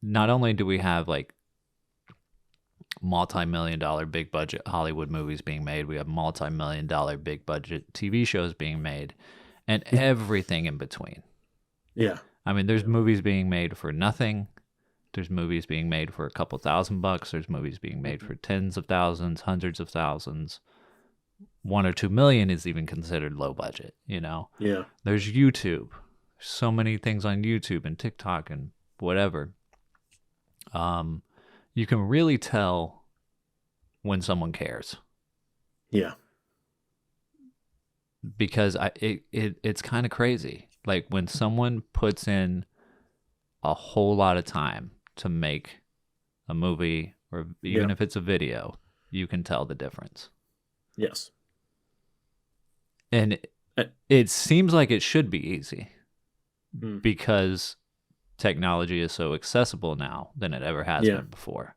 not only do we have like multi-million-dollar big budget Hollywood movies being made, we have multi-million-dollar big budget TV shows being made, and everything in between. Yeah. I mean, there's movies being made for nothing. There's movies being made for a couple $1,000. There's movies being made for tens of thousands, hundreds of thousands. 1 or 2 million is even considered low budget, Yeah. There's YouTube. So many things on YouTube and TikTok and whatever. You can really tell when someone cares. Yeah. Because it's kind of crazy. Like when someone puts in a whole lot of time to make a movie, or even if it's a video, you can tell the difference. Yes. And it seems like it should be easy because technology is so accessible now than it ever has been before.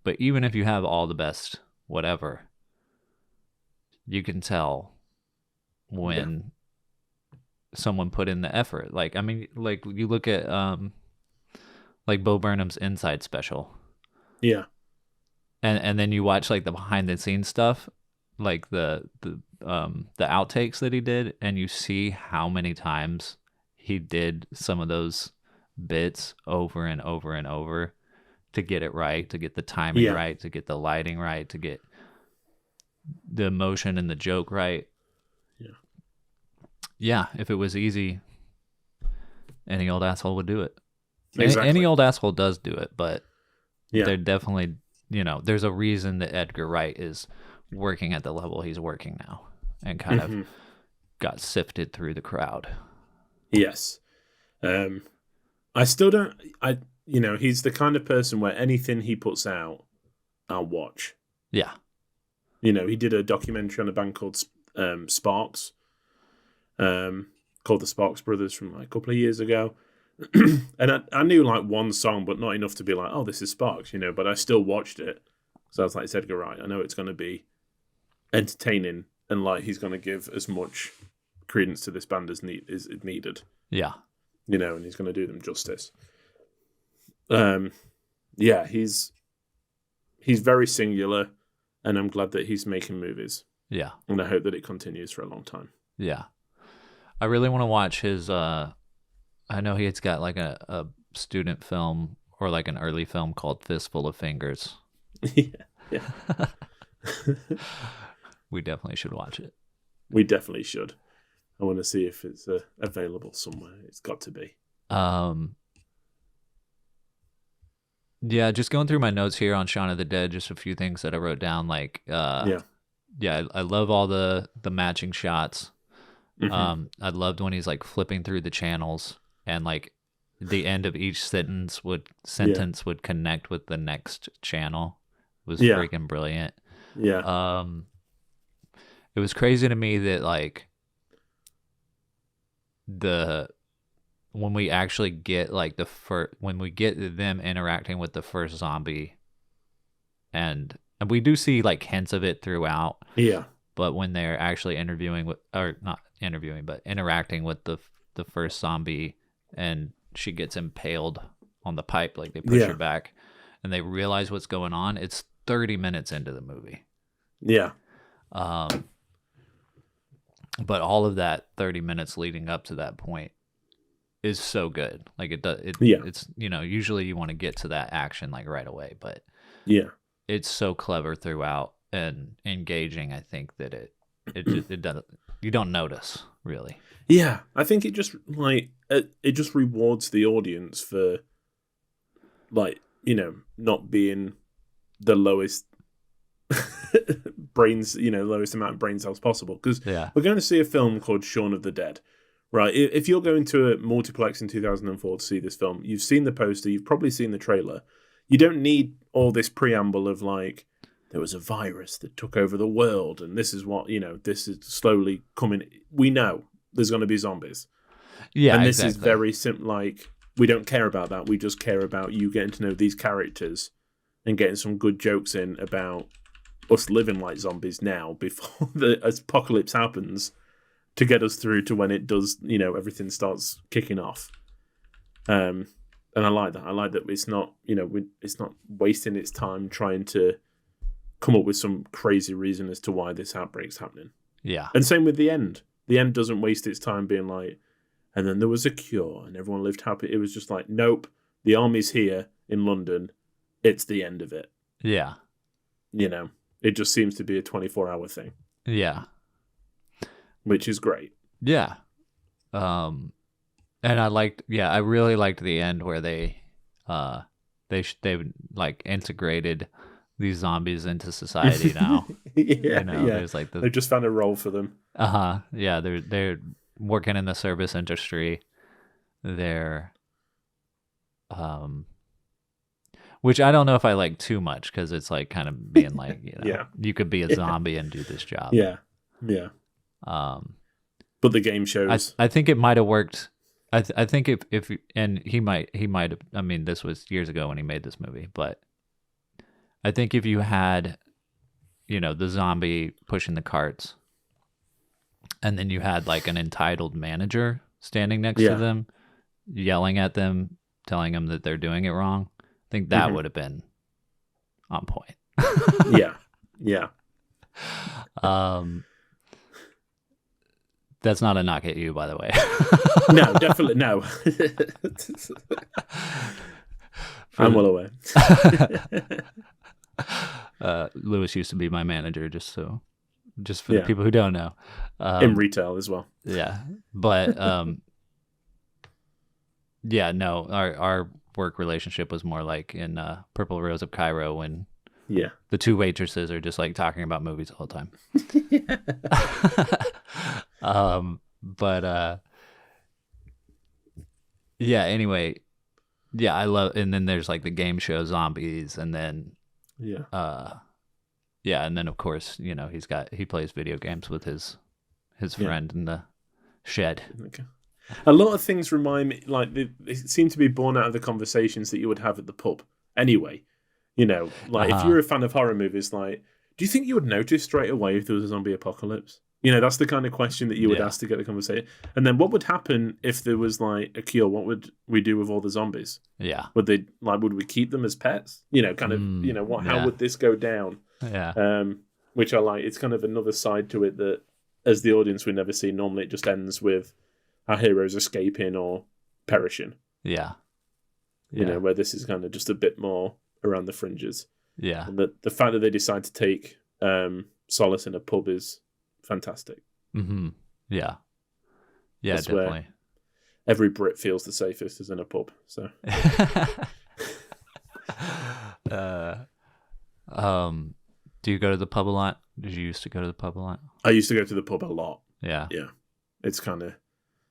But even if you have all the best whatever, you can tell when someone put in the effort. Like, I mean, like you look at like Bo Burnham's Inside special. Yeah. And then you watch like the behind the scenes stuff, like the outtakes that he did, and you see how many times he did some of those bits over and over and over to get it right, to get the timing right, to get the lighting right, to get the emotion and the joke right. Yeah, if it was easy, any old asshole would do it. Exactly. Any old asshole does do it, but they're definitely, there's a reason that Edgar Wright is working at the level he's working now and kind of got sifted through the crowd. Yes. I still don't, he's the kind of person where anything he puts out, I'll watch. Yeah. He did a documentary on a band called Sparks, called the Sparks Brothers from like a couple of years ago. And I knew like one song, but not enough to be like, oh, this is Sparks, but I still watched it. So I was like, it's Edgar Wright. I know it's going to be entertaining, and like he's going to give as much credence to this band as needed. Yeah. And he's going to do them justice. Yeah, he's very singular, and I'm glad that he's making movies. Yeah. And I hope that it continues for a long time. Yeah. I really want to watch his, I know he's got like a student film or like an early film called Fistful of Fingers. Yeah. We definitely should watch it. We definitely should. I want to see if it's available somewhere. It's got to be. Yeah, just going through my notes here on Shaun of the Dead, just a few things that I wrote down. Like, I love all the matching shots. Mm-hmm. I loved when he's like flipping through the channels and like the end of each sentence would connect with the next channel. It was freaking brilliant. Yeah. It was crazy to me that like when we actually get like when we get them interacting with the first zombie, and we do see like hints of it throughout. Yeah. But when they're actually interacting with the first zombie, and she gets impaled on the pipe, like they push her back, and they realize what's going on. It's 30 minutes into the movie. Yeah. But all of that 30 minutes leading up to that point is so good. Like it's usually you want to get to that action like right away, but it's so clever throughout and engaging. I think that it doesn't, you don't notice really. Yeah, I think it just rewards the audience for not being the lowest lowest amount of brain cells possible, because we're going to see a film called Shaun of the Dead, right? If you're going to a multiplex in 2004 to see this film, you've seen the poster, you've probably seen the trailer. You don't need all this preamble of like, there was a virus that took over the world, and this is what, this is slowly coming. We know there's going to be zombies. Yeah, and this is very simple. Like, we don't care about that. We just care about you getting to know these characters and getting some good jokes in about us living like zombies now before the apocalypse happens, to get us through to when it does, everything starts kicking off. And I like that. I like that it's not, it's not wasting its time trying to come up with some crazy reason as to why this outbreak's happening. Yeah. And same with the end. The end doesn't waste its time being like, and then there was a cure and everyone lived happy. It was just like, nope, the army's here in London. It's the end of it. Yeah. It just seems to be a 24-hour thing. Yeah. Which is great. Yeah. And I really liked the end where they like integrated these zombies into society now. There's like they've just found a role for them. Yeah, they're working in the service industry. They're which I don't know if I like too much, because it's like kind of being like, you could be a zombie and do this job. Yeah. But the game shows. I think it might have worked. I think if and he might have. I mean, this was years ago when he made this movie, but I think if you had, the zombie pushing the carts, and then you had like an entitled manager standing next to them, yelling at them, telling them that they're doing it wrong, I think that would have been on point. Yeah. That's not a knock at you, by the way. No, definitely no. I'm well aware. Lewis used to be my manager, just for the people who don't know. In retail as well. Yeah, but our work relationship was more like in Purple Rose of Cairo, when the two waitresses are just like talking about movies all the time. Anyway, I love, and then there's like the game show Zombies, and then and then of course, he plays video games with his friend in the shed. Okay. A lot of things remind me, like, they seem to be born out of the conversations that you would have at the pub. Anyway, You know, like if you're a fan of horror movies, like, do you think you would notice straight away if there was a zombie apocalypse? You know, that's the kind of question that you would ask to get the conversation. And then what would happen if there was like a cure? What would we do with all the zombies? Yeah. Would we keep them as pets? You know, kind of, you know, how would this go down? Yeah. Which I like. It's kind of another side to it that as the audience we never see. Normally it just ends with our heroes escaping or perishing. Yeah. You know, where this is kind of just a bit more around the fringes. Yeah. And the fact that they decide to take solace in a pub is fantastic. Mm-hmm. Yeah. Yeah, That's definitely. where every Brit feels the safest is in a pub. So do you go to the pub a lot? Did you used to go to the pub a lot? I used to go to the pub a lot. Yeah. Yeah. It's kind of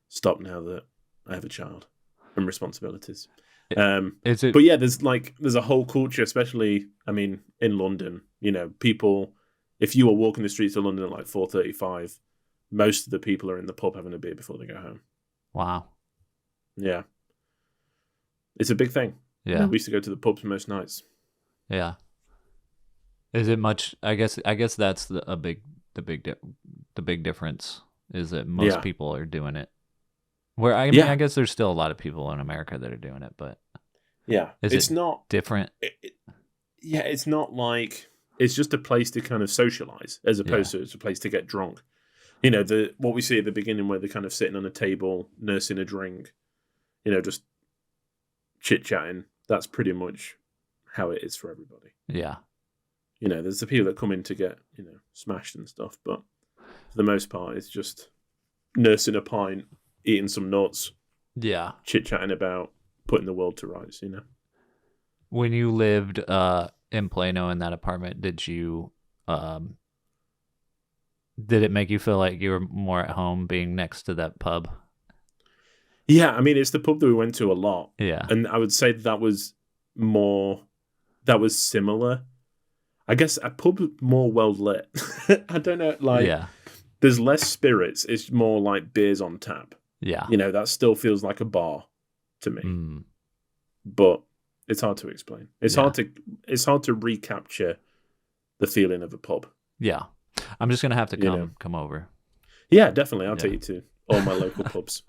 stopped now that I have a child and responsibilities. Is it? But yeah, there's a whole culture, especially, I mean, in London, you know, people, if you are walking the streets of London at like 4:35, most of the people are in the pub having a beer before they go home. Wow. Yeah. It's a big thing. Yeah. We used to go to the pubs most nights. Yeah. Is it much? I guess that's the big difference is that most people are doing it. Where I mean, I guess there's still a lot of people in America that are doing it, but it's not different. It's not like it's just a place to kind of socialize as opposed to it's a place to get drunk. You know, what we see at the beginning where they're kind of sitting on a table, nursing a drink, you know, just chit chatting. That's pretty much how it is for everybody. Yeah. You know, there's the people that come in to get, you know, smashed and stuff, but for the most part, it's just nursing a pint, eating some nuts, chit-chatting about putting the world to rights, you know. When you lived in Plano in that apartment, did it make you feel like you were more at home being next to that pub? Yeah, I mean, it's the pub that we went to a lot. Yeah. And I would say that was similar. I guess a pub more well lit. I don't know, like, there's less spirits. It's more like beers on tap. Yeah. You know, that still feels like a bar to me. But it's hard to explain. It's hard to recapture the feeling of a pub. Yeah. I'm just going to have to come over. Yeah, definitely. I'll take you to all my local pubs.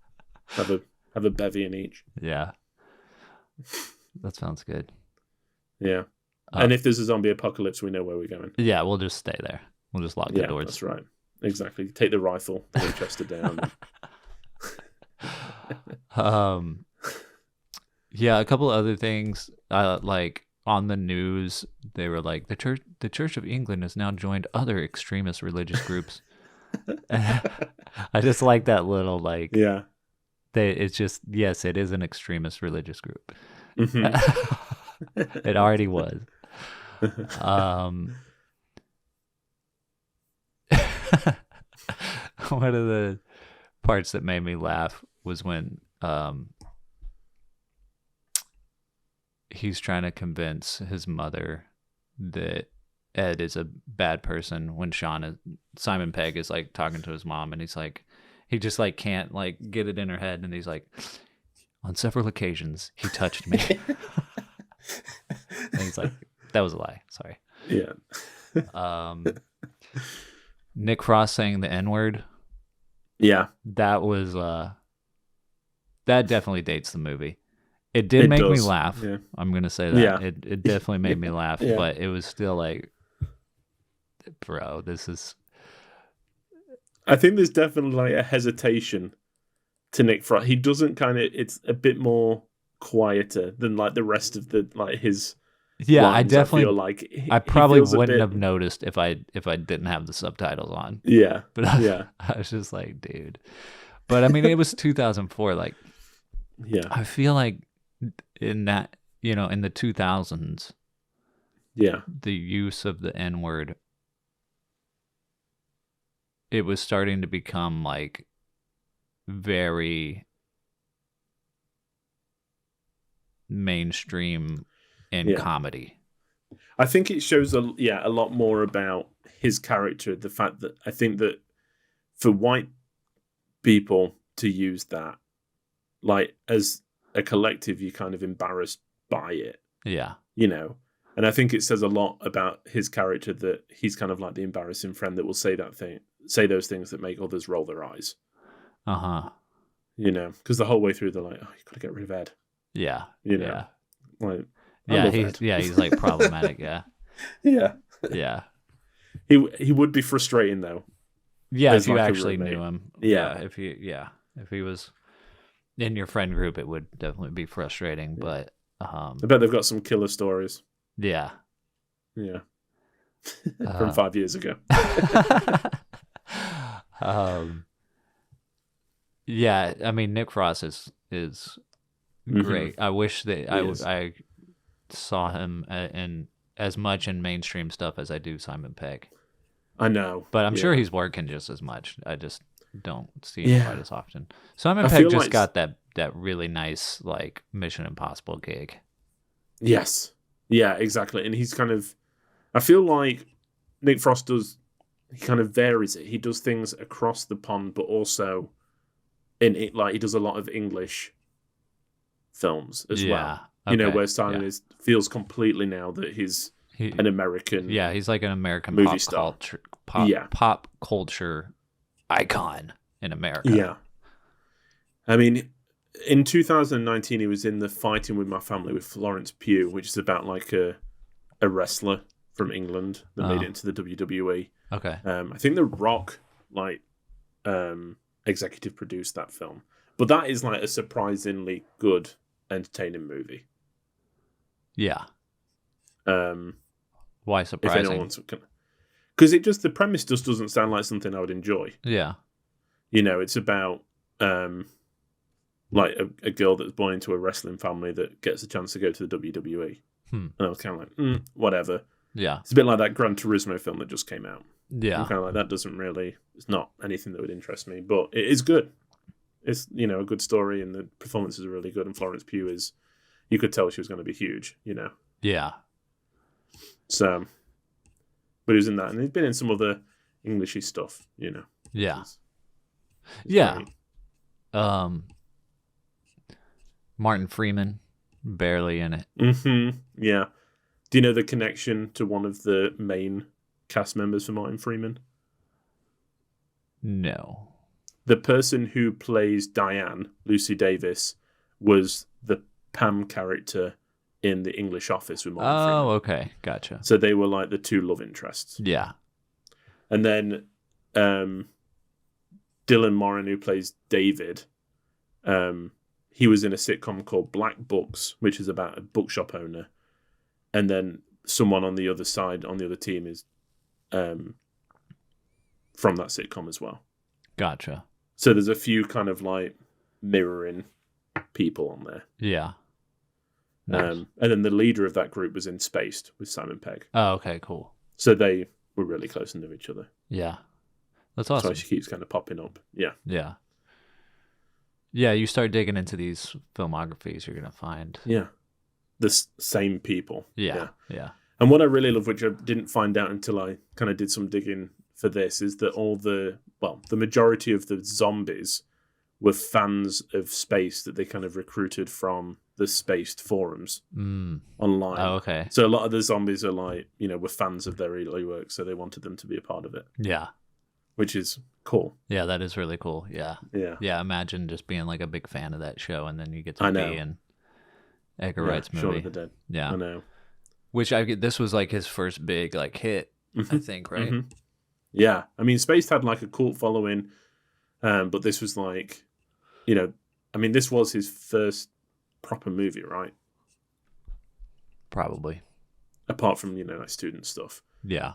Have a bevy in each. Yeah. That sounds good. Yeah. And if there's a zombie apocalypse, we know where we're going. Yeah, we'll just stay there. We'll just lock the doors. That's right. Exactly. Take the rifle, the Winchester down. Yeah, a couple of other things. Like on the news, they were like the Church of England has now joined other extremist religious groups. I just like that little like. Yeah. It's just it is an extremist religious group. Mm-hmm. It already was. One of the parts that made me laugh was when he's trying to convince his mother that Ed is a bad person when Simon Pegg is like talking to his mom, and he's like, he just like can't like get it in her head, and he's like, on several occasions he touched me. And he's like, that was a lie. Sorry. Yeah. Nick Frost saying the N-word. Yeah. That was that definitely dates the movie. It did make me laugh. Yeah. I'm gonna say that. Yeah. It definitely made me laugh, yeah. But it was still like, bro, this is. I think there's definitely like a hesitation to Nick Frost. He doesn't kind of. It's a bit more quieter than like the rest of the like his. Yeah, lines, I definitely. I feel like I probably wouldn't have noticed if I didn't have the subtitles on. Yeah, but I was just like, dude. But I mean, it was 2004. Like, I feel like in that, you know, in the 2000s, the use of the N-word, it was starting to become like very mainstream in comedy. I think it shows a lot more about his character. The fact that I think that for white people to use that, like as a collective, you're kind of embarrassed by it. Yeah. You know, And I think it says a lot about his character that he's kind of like the embarrassing friend that will say those things that make others roll their eyes. Uh-huh. You know, because the whole way through they're like, "Oh, you got to get rid of Ed." Yeah. You know, like he's like problematic. Yeah. yeah. Yeah. He would be frustrating though. Yeah, as if you like a actually roommate. knew him. Yeah. If he was in your friend group, it would definitely be frustrating. But I bet they've got some killer stories. yeah. Yeah. From 5 years ago. Yeah, I mean Nick Frost is great. I wish that I saw him in as much in mainstream stuff as I do Simon Pegg. I know, but I'm sure he's working just as much. I just don't see him quite as often. Simon Pegg just got that really nice like Mission Impossible gig. Yes, yeah, exactly. And he's kind of, I feel like Nick Frost he kind of varies it. He does things across the pond, but also in it, like he does a lot of English films as well. Okay. You know, where Simon feels completely now that he's an American. Yeah, he's like an American movie star. Pop culture icon in America. Yeah. I mean, in 2019, he was in the Fighting With My Family with Florence Pugh, which is about like a wrestler from England that made it into the WWE. Okay. I think The Rock executive produced that film, but that is like a surprisingly good, entertaining movie. Yeah. Why surprising? Because the premise just doesn't sound like something I would enjoy. Yeah. You know, it's about like a girl that's born into a wrestling family that gets a chance to go to the WWE. And I was kind of like, whatever. Yeah. It's a bit like that Gran Turismo film that just came out. Yeah. I'm kind of like, that doesn't really, it's not anything that would interest me, but it is good. It's, you know, a good story and the performances are really good. And Florence Pugh you could tell she was going to be huge, you know. Yeah. So, but he was in that. And he's been in some other Englishy stuff, you know. Yeah. It's yeah. great. Martin Freeman, barely in it. Mm-hmm. Yeah. Do you know the connection to one of the main cast members for Martin Freeman? No. The person who plays Diane, Lucy Davis, was the Pam character in The English Office with Martin Freeman. Oh, okay. Gotcha. So they were like the two love interests. Yeah. And then Dylan Moran, who plays David, he was in a sitcom called Black Books, which is about a bookshop owner. And then someone on the other side, on the other team, is from that sitcom as well. Gotcha. So there's a few kind of like mirroring people on there. Yeah. Nice. And then the leader of that group was in Spaced with Simon Pegg. Oh, okay, cool. So they were really close and knew each other. Yeah. That's awesome. So she keeps kind of popping up. Yeah. Yeah. Yeah, you start digging into these filmographies, you're going to find. Yeah. The same people. Yeah. Yeah. And what I really love, which I didn't find out until I kind of did some digging for this, is that the majority of the zombies were fans of Space that they kind of recruited from the Spaced forums online. Oh, okay. So a lot of the zombies are like, you know, were fans of their early work, so they wanted them to be a part of it. Yeah. Which is cool. Yeah, that is really cool. Yeah. Yeah. Yeah, imagine just being like a big fan of that show and then you get to be in Edgar Wright's movie. Shaun of the Dead. Yeah. I know. Which this was like his first big like hit, I think, right? Mm-hmm. Yeah. I mean, Spaced had like a cult following, but this was like, you know, I mean, this was his first proper movie, right? Probably. Apart from, you know, like student stuff. Yeah.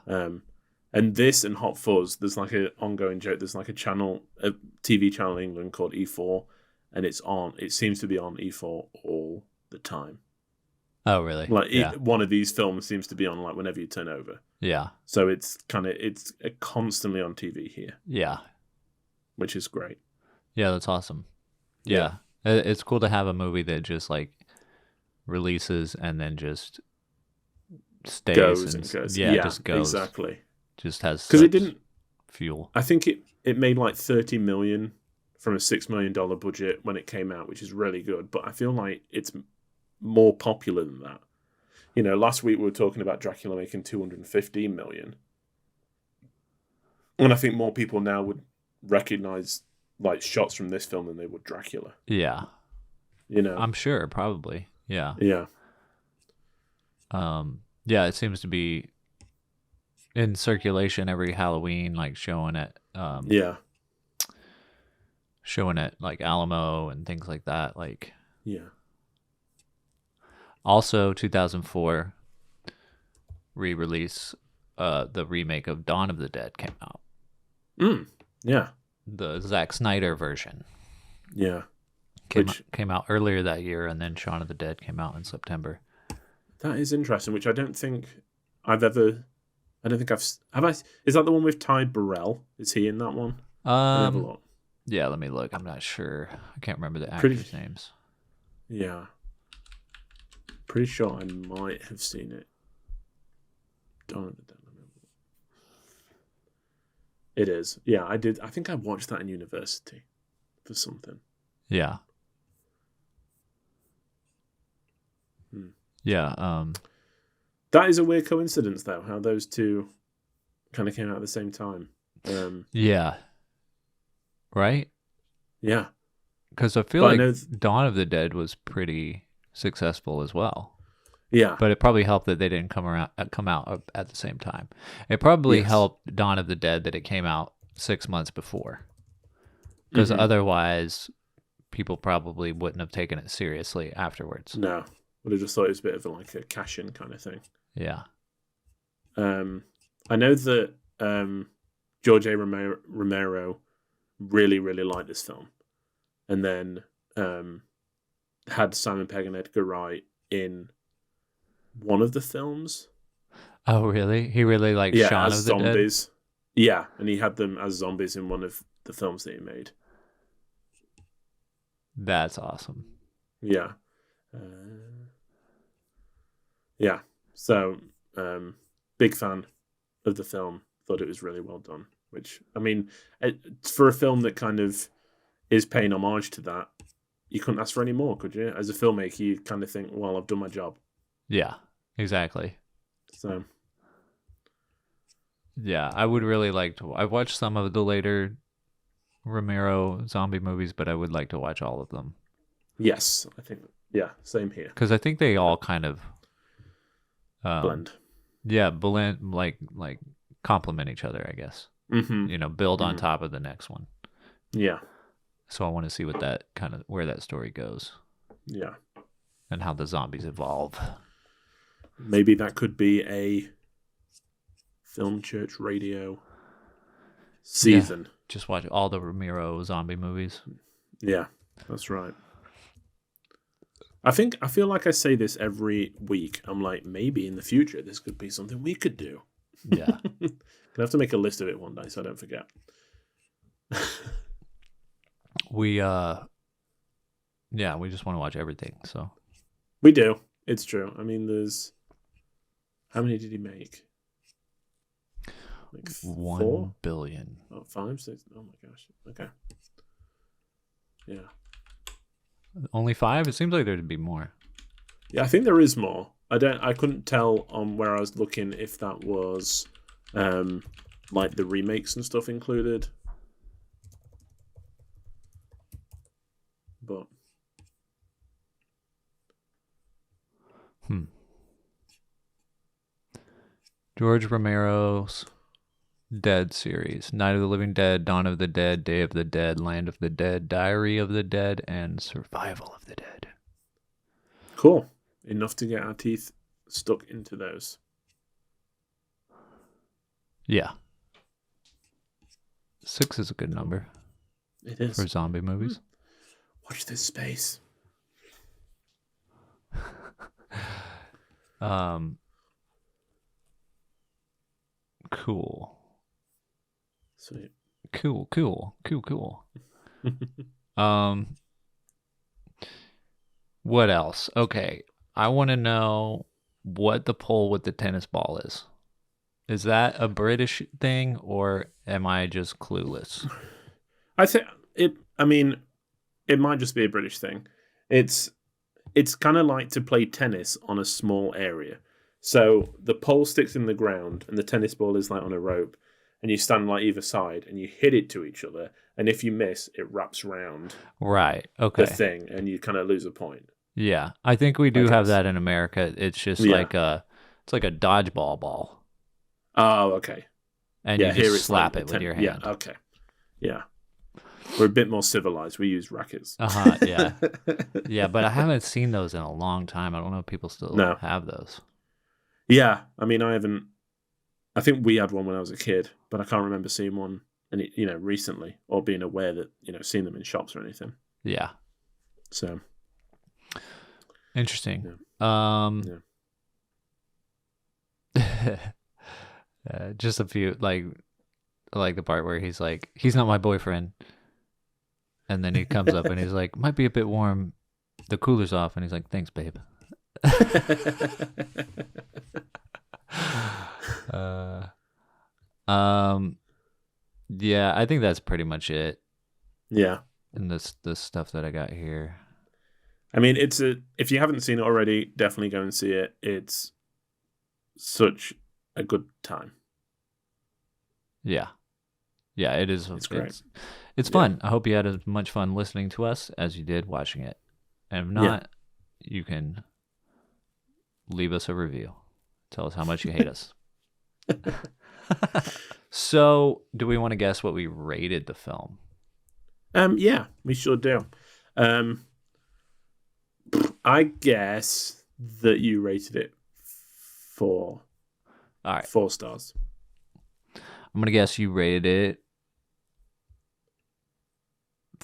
And this and Hot Fuzz, there's like an ongoing joke. There's like a TV channel in England called E4, and it seems to be on E4 all the time. Oh, really? Like one of these films seems to be on like whenever you turn over. Yeah. So it's constantly on TV here. Yeah. Which is great. Yeah, that's awesome. Yeah. It's cool to have a movie that just like releases and then just stays. Goes and goes. Yeah, just goes. Exactly. Just has because it didn't fuel. I think it made like $30 million from a $6 million budget when it came out, which is really good. But I feel like it's more popular than that. last week we were talking about Dracula making 215 million. And I think more people now would recognize like shots from this film than they would Dracula. Yeah. I'm sure, probably. Yeah. Yeah. Yeah, it seems to be in circulation every Halloween, like showing at like Alamo and things like that. Like, yeah. Also, 2004 re-release, the remake of Dawn of the Dead came out. Yeah. The Zack Snyder version. Yeah. Came out earlier that year, and then Shaun of the Dead came out in September. That is interesting, which I don't think I've ever... Is that the one with Ty Burrell? Is he in that one? Yeah, let me look. I'm not sure. I can't remember the actors' names. Yeah. Pretty sure I might have seen it. Dawn of the Dead. It is. Yeah, I did. I think I watched that in university for something. Yeah. Yeah. That is a weird coincidence, though, how those two kind of came out at the same time. Yeah. Right? Yeah. Because I feel Dawn of the Dead was pretty successful as well. Yeah. But it probably helped that they didn't come out at the same time. It probably helped Dawn of the Dead that it came out 6 months before. Because otherwise, people probably wouldn't have taken it seriously afterwards. No. Would have just thought it was a bit of like a cash-in kind of thing. Yeah. I know that George A. Romero really, really liked this film. And then had Simon Pegg and Edgar Wright in one of the films. Oh, really? He really liked Shaun of the zombies. Dead? Yeah, and he had them as zombies in one of the films that he made. That's awesome. Yeah. Yeah. So, big fan of the film. Thought it was really well done. Which, I mean, for a film that kind of is paying homage to that, you couldn't ask for any more, could you? As a filmmaker, you kind of think, well, I've done my job. Yeah, exactly. So, yeah, I would really like to. I've watched some of the later Romero zombie movies, but I would like to watch all of them. Yes, I think. Yeah, same here. Because I think they all kind of blend. Yeah, blend like complement each other, I guess. Mm-hmm. Build on top of the next one. Yeah. So I want to see where that story goes. Yeah. And how the zombies evolve. Maybe that could be a Film Church Radio season. Yeah, just watch all the Romero zombie movies. Yeah, that's right. I feel like I say this every week. I'm like, maybe in the future this could be something we could do. Yeah. Gonna have to make a list of it one day so I don't forget. We just want to watch everything, so. We do. It's true. I mean, there's... How many did he make? Like 1 4? billion. Oh, 5, 6? Oh my gosh. Okay. Yeah. Only 5? It seems like there'd be more. Yeah, I think there is more. I couldn't tell on where I was looking if that was like the remakes and stuff included. But George Romero's Dead series: Night of the Living Dead, Dawn of the Dead, Day of the Dead, Land of the Dead, Diary of the Dead, and Survival of the Dead. Cool. Enough to get our teeth stuck into those. Yeah. 6 is a good number. It is. For zombie movies. Watch this space. Cool. Sweet. Cool. What else? Okay. I want to know what the pole with the tennis ball is. Is that a British thing or am I just clueless? I think it might just be a British thing. It's it's kind of like to play tennis on a small area. So the pole sticks in the ground and the tennis ball is like on a rope, and you stand like either side and you hit it to each other. And if you miss, it wraps round Right. Okay. the thing and you kind of lose a point. Yeah. I think we do I have guess. that in America. It's just Yeah. it's like a dodgeball ball. Oh, okay. And Yeah, you here just it's slap like it with your hand. Yeah, okay. Yeah. We're a bit more civilized. We use rackets. Yeah. Yeah, but I haven't seen those in a long time. I don't know if people still No. have those. Yeah, I mean, I haven't. I think we had one when I was a kid, but I can't remember seeing one, recently, or being aware that seeing them in shops or anything. Yeah. So Interesting. Just a few like the part where he's like, he's not my boyfriend, and then he comes up and he's like, might be a bit warm, the cooler's off, and he's like, thanks, babe. Yeah, I think that's pretty much it. Yeah. And this stuff that I got here. I mean, if you haven't seen it already, definitely go and see it. It's such a good time. Yeah. Yeah, it is. It's great. It's fun. I hope you had as much fun listening to us as you did watching it. And if not, you can leave us a review. Tell us how much you hate us. So, do we want to guess what we rated the film? Yeah, we sure do. I guess that you rated it 4. All right. 4 stars. I'm going to guess you rated it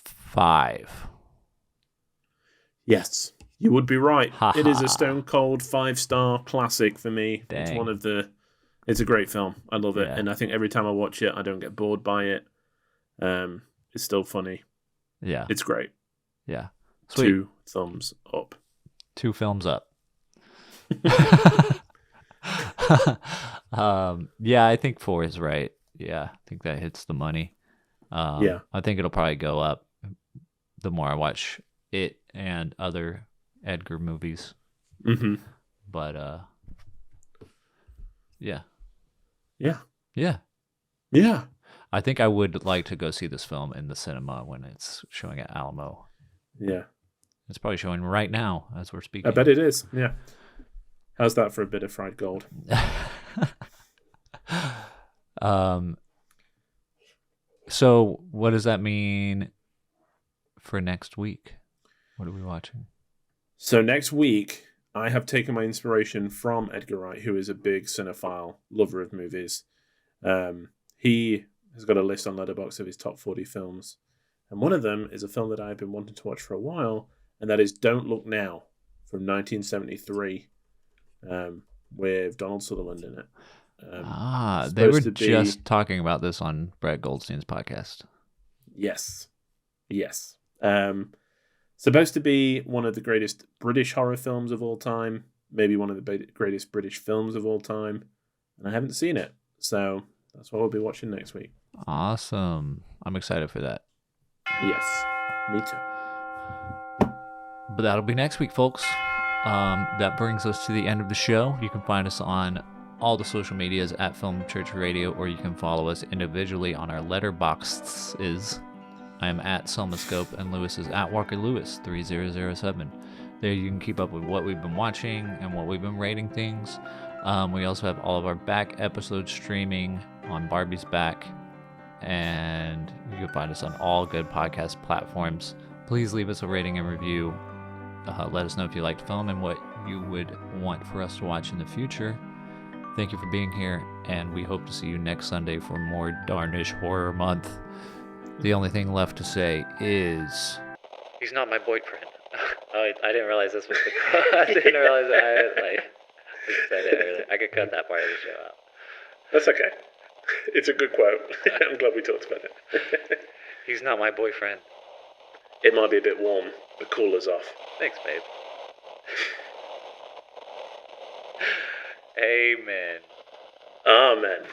5. Yes, you would be right. Ha It is ha. a stone cold 5-star classic for me. Dang. It's a great film. I love it. Yeah. And I think every time I watch it, I don't get bored by it. It's still funny. Yeah. It's great. Yeah. Sweet. 2 thumbs up. 2 films up. Yeah, I think 4 is right. Yeah, I think that hits the money. Yeah. I think it'll probably go up the more I watch it and other Edgar movies. Mm-hmm. But yeah. Yeah. Yeah. Yeah. I think I would like to go see this film in the cinema when it's showing at Alamo. Yeah. It's probably showing right now as we're speaking. I bet it is. Yeah. How's that for a bit of fried gold? So what does that mean for next week? What are we watching? So next week, I have taken my inspiration from Edgar Wright, who is a big cinephile, lover of movies. He has got a list on Letterboxd of his top 40 films. And one of them is a film that I've been wanting to watch for a while, and that is Don't Look Now from 1973, with Donald Sutherland in it. They were just talking about this on Brett Goldstein's podcast. Yes. Supposed to be one of the greatest British horror films of all time, maybe one of the greatest British films of all time, and I haven't seen it, so that's what we'll be watching next week. Awesome. I'm excited for that. Yes, me too. But that'll be next week, folks. That brings us to the end of the show. You can find us on all the social medias at Film Church Radio, or you can follow us individually on our letterboxes. I am at Selmascope, and Lewis is at Walker Lewis 3007. There you can keep up with what we've been watching and what we've been rating things. We also have all of our back episodes streaming on Barbie's Back, and you can find us on all good podcast platforms. Please leave us a rating and review. Let us know if you liked the film and what you would want for us to watch in the future. Thank you for being here, and we hope to see you next Sunday for more Darnish Horror Month. The only thing left to say is... He's not my boyfriend. Oh, I didn't realize this was the quote. I didn't realize I said it earlier. I could cut that part of the show out. That's okay. It's a good quote. I'm glad we talked about it. He's not my boyfriend. It might be a bit warm. The cooler's off. Thanks, babe. Amen. Amen.